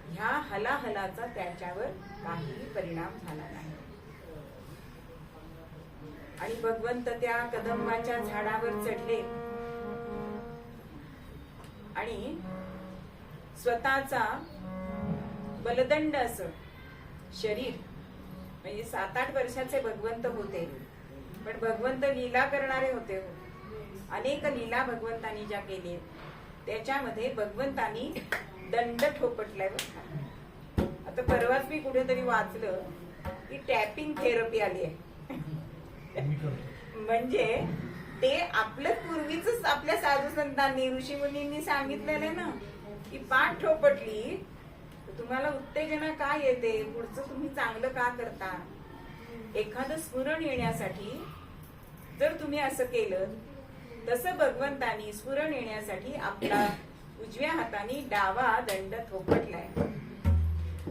Speaker 1: ह्या हलाहलाचा त्याच्यावर काहीही परिणाम झाला नाही. आणि भगवंत त्या कदंबाच्या झाडावर चढले आणि स्वतःचा बलदंड असं शरीर, म्हणजे 7-8 वर्षाचे भगवंत होते, पण भगवंत लीला करणारे होते. अनेक लीला भगवंतांनी ज्या केल्या त्याच्यामध्ये भगवंतांनी दंड ठोपटलाय. आता परवाच मी कुठेतरी वाचलं की टॅपिंग थेरपी आली आहे. म्हणजे ते आपलं पूर्वीच आपल्या साधू संतांनी ऋषी मुनींनी सांगितलेलं ना की पाठ ठोपटली तुम्हाला उत्तेजना काय येते, पुढचं तुम्ही चांगलं का करता, एखादं स्फुरण येण्यासाठी जर तुम्ही असं केलं, तसं भगवंतानी स्फुरण येण्यासाठी आपला उजव्या हाताने डावा दंड थोपटलाय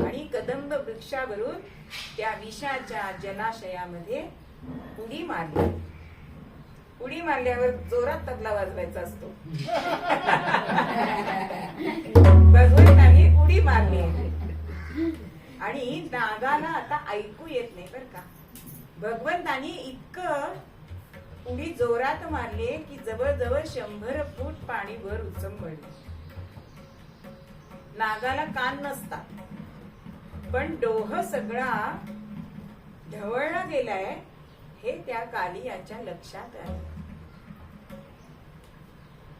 Speaker 1: आणि कदंब वृक्षावरून त्या विषाच्या जलाशयामध्ये उडी मारली. उडी मारल्यावर जोरात तबला वाजवायचा असतो. भगवंतांनी उडी मारली आणि नागाला आता ऐकू येत नाही बर का. भगवंतांनी इतकं उडी जोरात मारले की जवळजवळ 100 फूट पाणी वर उचंबळले. नागाला कान नसता, पण डोह सगळा ढवळला गेलाय हे त्या कालियाच्या लक्षात आलं.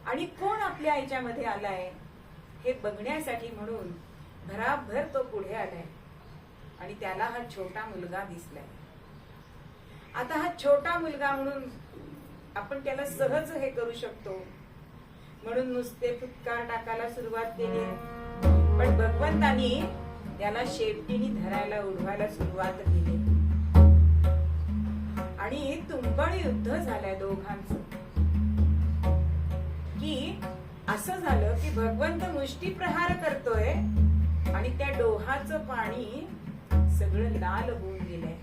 Speaker 1: आणि कोण आपल्या याच्यामध्ये आलाय हे बघण्यासाठी म्हणून भराभर तो पुढे आलाय आणि त्याला हा छोटा मुलगा दिसलाय. आता हा छोटा मुलगा म्हणून आपण त्याला सहज हे करू शकतो म्हणून नुसते फुटकार टाकायला सुरुवात केली, पण भगवंतानी त्याला शेपटीने धरायला उडवायला सुरुवात केली आणि तुंबळ युद्ध झालंय दोघांचं. की असं झालं की भगवंत मुष्टी प्रहार करतोय आणि त्या डोहाचं पाणी सगळं लाल होऊन गेलंय.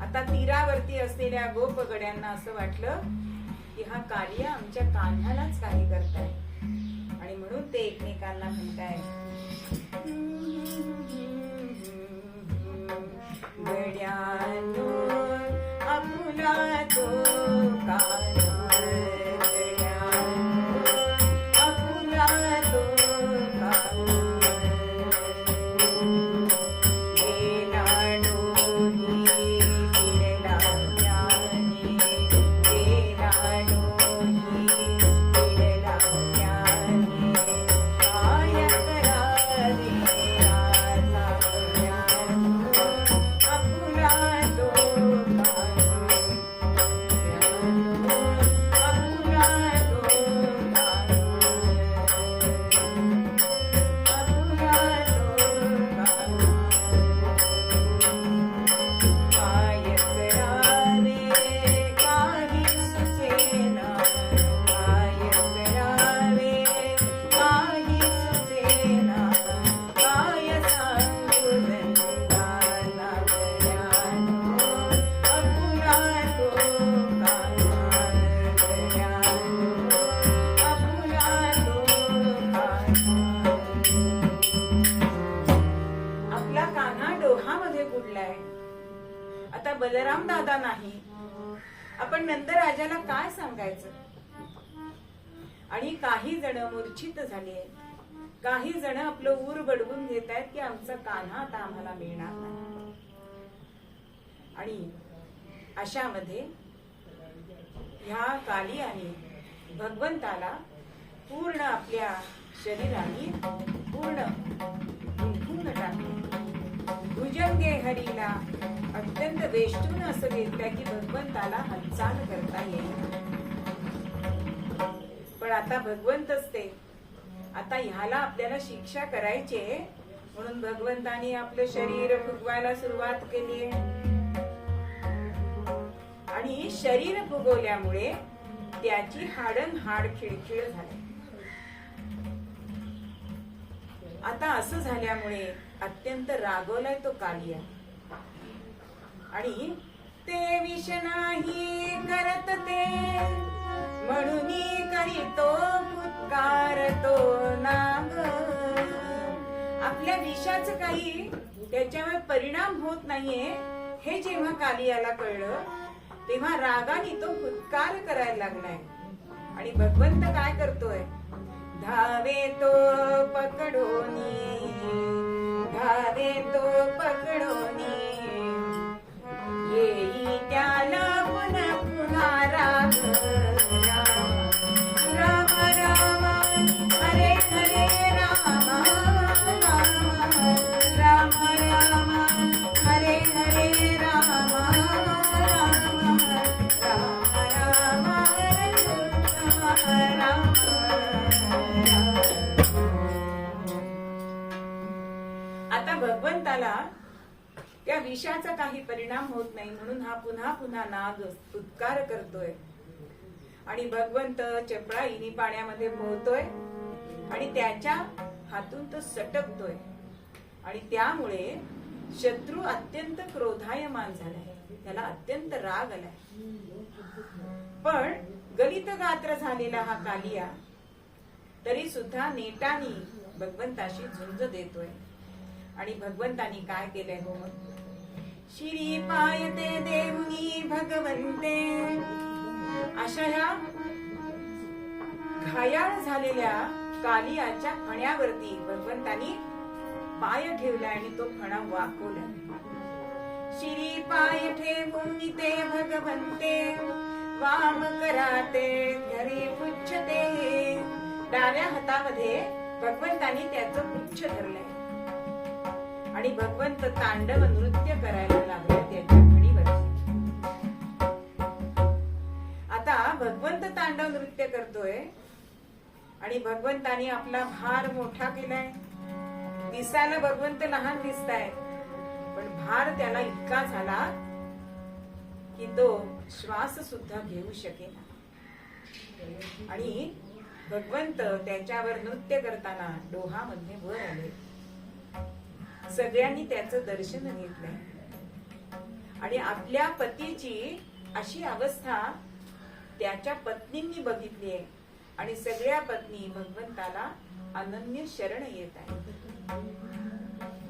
Speaker 1: आता तीरावरती असलेल्या गोपगड्यांना असं वाटलं की हा कालिया आमच्या कान्हालाच काही करताय आणि म्हणून ते एकमेकांना म्हणताय गड्यानो आपुला तो कान्हा नंदराजाला काय सांगायचं. आणि काही जण मूर्छित झाले, काही जण आपलं ऊर बडवून घेत आहेत की आमचा कान्हा आता आम्हाला मिळणार नाही. आणि अशामध्ये ह्या कालियाने भगवंताला पूर्ण आपल्या शरीराने पूर्ण गुंफून टाकले. भुजंगे हरीला अत्यंत वेष्टून असं घेतलं की भगवंताला हालचाल करता येईल. पण आता भगवंतच ते, आता ह्याला आपल्याला शिक्षा करायची आहे म्हणून भगवंताने आपलं शरीर फुगवायला सुरुवात केली. आणि शरीर फुगवल्यामुळे त्याची हाडं हाड खिळखिळ झाली. आता असं झाल्यामुळे अत्यंत रागवलाय तो कालिया. आणि ते विष नाही करत ते म्हणून करीतो फुत्कार तो नाग. आपल्या विषाचं काही त्याच्यावर परिणाम होत नाहीये हे जेव्हा कालियाला कळलं तेव्हा रागाने तो फुत्कार करायला लागलाय. आणि भगवंत काय करतोय, धावे तो पकडोनी, धावे तो पकडोनी, येई त्याला पुन्हा पुन्हा राग. राम राम हरे हरे राम, राम राम हरे हरे राम, आता भगवंताला त्या विषाचा काही परिणाम होत नाही म्हणून हा पुन्हा पुन्हा नाग फुत्कार करतोय. आणि भगवंत चपळाईने पाण्यामध्ये पोहतोय आणि त्याच्या हातून तो सटकतोय. आणि त्यामुळे शत्रू अत्यंत क्रोधायमान झालाय, त्याला अत्यंत राग आलाय. पण गलित गात्र झालेला हा कालिया तरी सुद्धा नेटाने भगवंताशी झुंज देतोय. आणि भगवंतानी काय केलंय हो, शिरी पायते देवनी भगवंते. अशा ह्या घायाळ झालेल्या कालियाच्या फण्यावरती भगवंतानी पाय ठेवलाय आणि तो फणा वाकवलाय. शिरी पाय ठेवून ते भगवंते वाम कराते घरी पुच्छते. डाव्या हातामध्ये भगवंतानी त्याचं पुच्छ धरलंय आणि भगवंत तांडव नृत्य करायला लागले त्याच्या फणीवरती. आता भगवंत तांडव नृत्य करतोय आणि भगवंतानी आपला भार मोठा केलाय. दिसायला भगवंत लहान दिसताय पण भार त्याला इतका झाला की तो श्वास सुद्धा घेऊ शकेना. आणि भगवंत त्याच्यावर नृत्य करताना डोहामध्ये वर आले. सगळ्यांनी त्याचं दर्शन घेतलंय. आणि आपल्या पतीची अशी अवस्था त्याच्या पत्नींनी बघितली आहे. आणि सगळ्या पत्नी भगवंताला अनन्य शरण येत आहे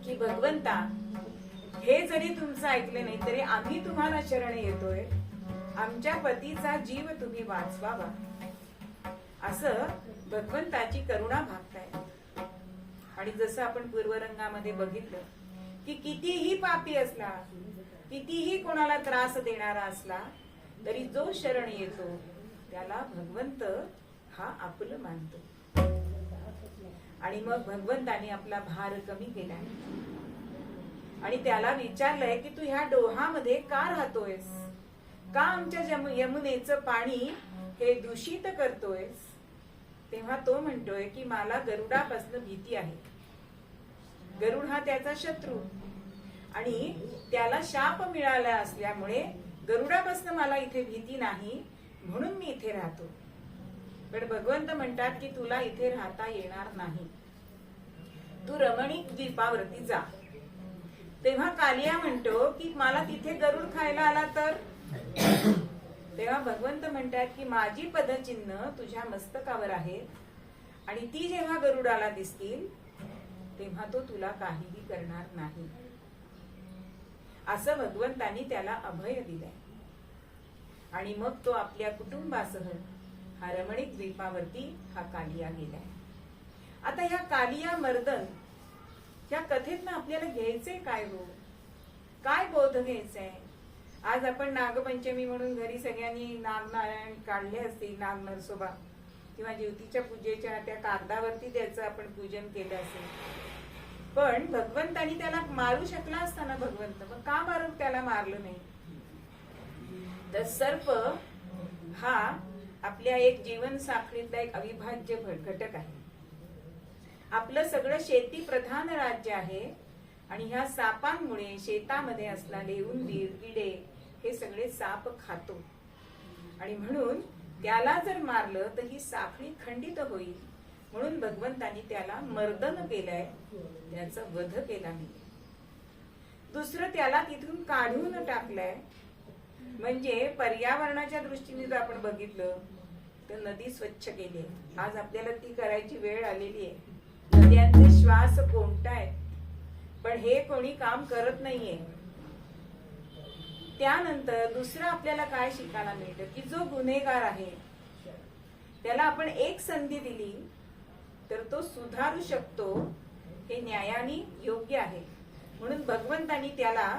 Speaker 1: की भगवंता हे जरी तुमचं ऐकले नाही तरी आम्ही तुम्हाला शरण येतोय, आमच्या पतीचा जीव तुम्ही वाचवावा असं भगवंताची करुणा भागताय. आणि जसं आपण पूर्वरंगामध्ये बघितलं की कितीही पापी असला, कितीही कोणाला त्रास देणारा असला तरी जो शरण येतो त्याला भगवंत हा आपलं मानतो. आणि मग भगवंताने आपला भार कमी केलाय आणि त्याला विचारलंय की तू ह्या डोहामध्ये का राहतोयस, का आमच्या यमुनेचं पाणी हे दूषित करतोयस. तेव्हा तो म्हणतोय की मला गरुडापासून भीती आहे. गरुड हा त्याचा शत्रू आणि त्याला शाप मिळाला असल्यामुळे गरुडापासून मला इथे भीती नाही म्हणून मी इथे राहतो. पण भगवंत म्हणतात की तुला इथे राहता येणार नाही, तू रमणीक द्वीपावरती जा. तेव्हा कालिया म्हणतो की मला तिथे गरुड खायला आला तर. तेव्हा भगवंत म्हणतात की माझी पदचिन्ह तुझ्या मस्तकावर आहे आणि ती जेव्हा गरुडाला दिसतील तेव्हा तो तुला काहीही करणार नाही असं भगवंतानी त्याला अभय दिलंय. आणि मग तो आपल्या कुटुंबासह हा रमणीक द्वीपावरती हा कालिया गेलाय. आता ह्या कालिया मर्दन या कथेतनं आपल्याला घ्यायचंय काय हो, काय बोध घ्यायचंय? आज आपण नागपंचमी म्हणून घरी सगळ्यांनी नागनारायण काढले असतील, नाग नरसोबा किंवा ज्योतीच्या पूजेच्या त्या कागदावरती त्याचं आपण पूजन केलं असेल. पण भगवंतानी त्याला मारू शकला असताना भगवंत मग का मारून त्याला मारलं नाही? तर सर्प हा आपल्या एक जीवन साखळीतला एक अविभाज्य घटक आहे. आपलं सगळं शेती प्रधान राज्य आहे आणि ह्या सापांमुळे शेतामध्ये असणारे उंदीर किडे हे सगळे साप खातो आणि म्हणून त्याला जर मारलं तर ही साखळी खंडित होईल. म्हणून भगवंतानी त्याला मर्दन केलंय, त्याचा वध केला नाही. दुसरं त्याला तिथून काढून टाकलंय. म्हणजे पर्यावरणाच्या दृष्टीने जर आपण बघितलं तर नदी स्वच्छ केली आहे. आज आपल्याला ती करायची वेळ आलेली आहे. नद्यांचे श्वास कोणताय, पण हे कोणी काम करत नाहीये. त्यानंतर दुसरं आपल्याला काय शिकायला मिळतं की जो गुन्हेगार आहे त्याला आपण एक संधी दिली तर तो सुधारू शकतो, हे न्यायाने योग्य आहे. म्हणून भगवंतानी त्याला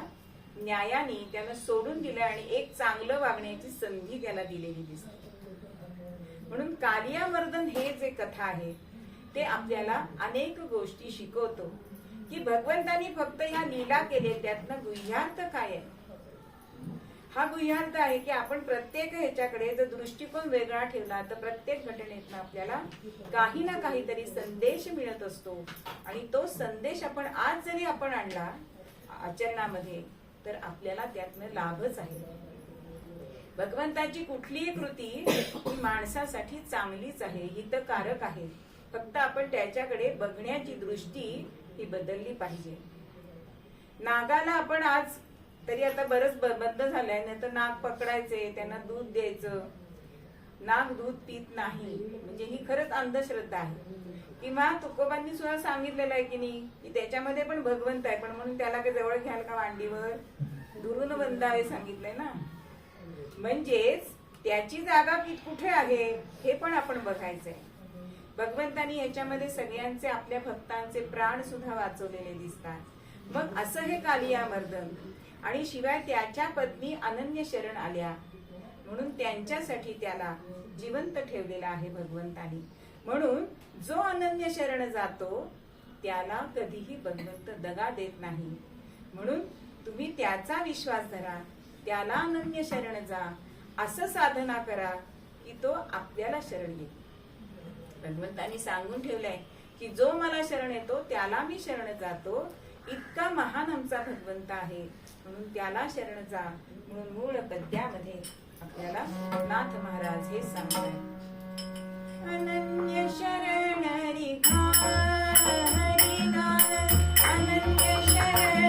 Speaker 1: न्यायाने त्याला सोडून दिलं आणि एक चांगलं वागण्याची संधी त्याला दिलेली दिसते. म्हणून कालिया मर्दन हे जे कथा आहे ते आपल्याला अनेक गोष्टी शिकवतो की भगवंतानी फक्त ह्या लीला केले, त्यातनं गुह्यार्थ काय आहे? हा गुह्यार्थ आहे की आपण प्रत्येक ह्याच्याकडे जर दृष्टिकोन वेगळा ठेवला तर प्रत्येक घटनेतनं आपल्याला काही ना काहीतरी संदेश मिळत असतो आणि तो संदेश आपण आज जरी आपण आणला आचरणामध्ये तर आपल्याला त्यातनं लाभच आहे. भगवंताची कुठलीही कृती ही माणसासाठी चांगलीच आहे, हितकारक आहे. फक्त आपण त्याच्याकडे बघण्याची दृष्टी ही बदलली पाहिजे. नागाला आपण आज तरी आता बरंच बंद झालंय, नाही तर नाग पकडायचे, त्यांना दूध द्यायचं. नाग दूध पित नाही म्हणजे ही खरंच अंधश्रद्धा आहे. किंवा तुकोबांनी सुद्धा सांगितलेलं आहे की नाही की त्याच्यामध्ये पण भगवंत आहे, पण म्हणून त्याला काही जवळ घ्याल का मांडीवर दुरून वंदावे सांगितलंय ना. म्हणजेच त्याची जागा कुठे आहे हे पण आपण बघायचंय. भगवंतानी याच्यामध्ये सगळ्यांचे आपल्या भक्तांचे प्राण सुद्धा वाचवलेले दिसतात. मग असं हे कालिया मर्दन आणि शिवाय त्याच्या पत्नी अनन्य शरण आल्या म्हणून त्यांच्यासाठी त्याला जिवंत ठेवलेला आहे भगवंतानी. म्हणून जो अनन्य शरण जातो त्याला कधीही भगवंत दगा देत नाही. म्हणून तुम्ही त्याचा विश्वास धरा, त्याला अनन्य शरण जा, असं साधना करा की तो आपल्याला शरण येईल. भगवंतानी सांगून ठेवलंय की जो मला शरण येतो त्याला मी शरण जातो. इतका महान आमचा भगवंत आहे म्हणून त्याला शरण जा. म्हणून मूळ पद्यामध्ये आपल्याला नाथ महाराज हे सांगताय, अनन्य शरण अनन्य शरण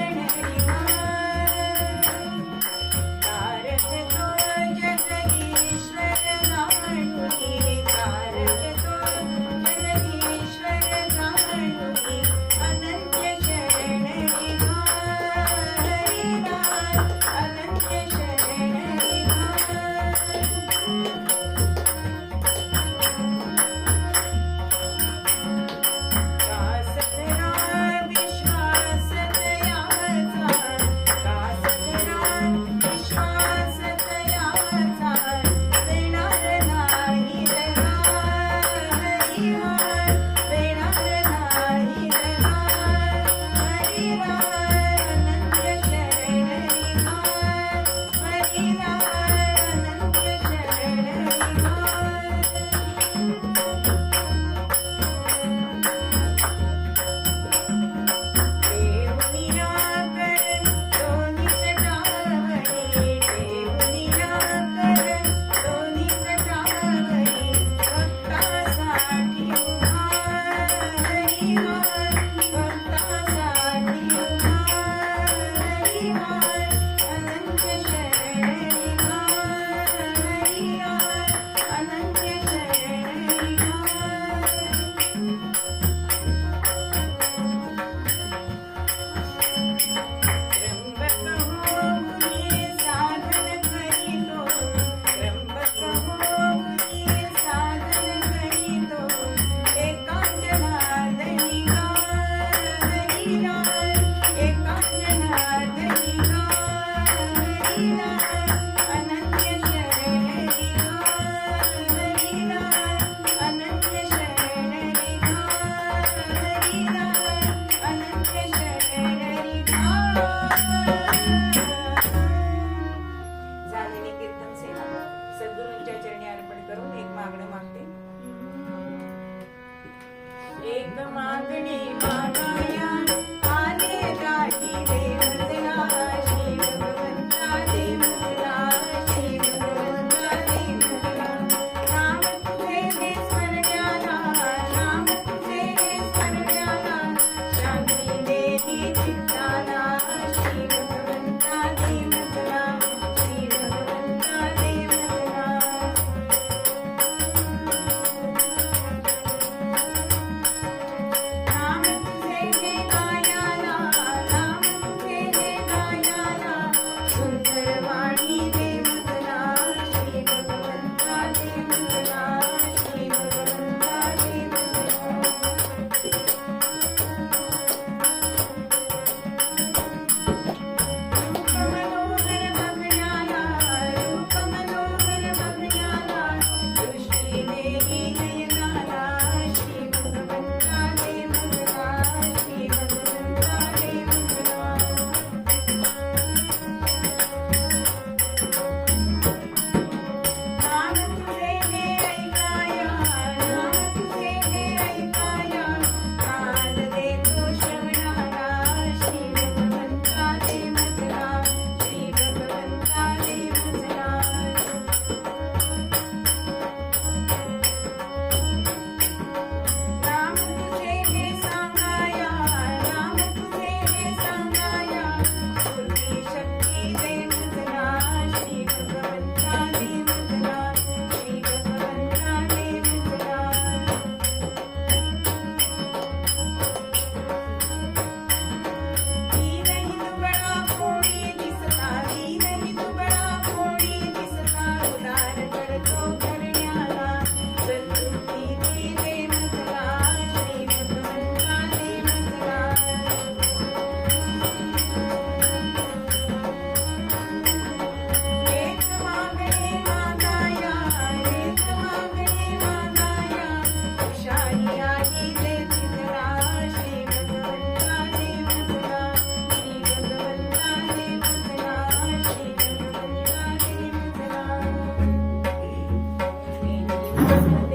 Speaker 1: असं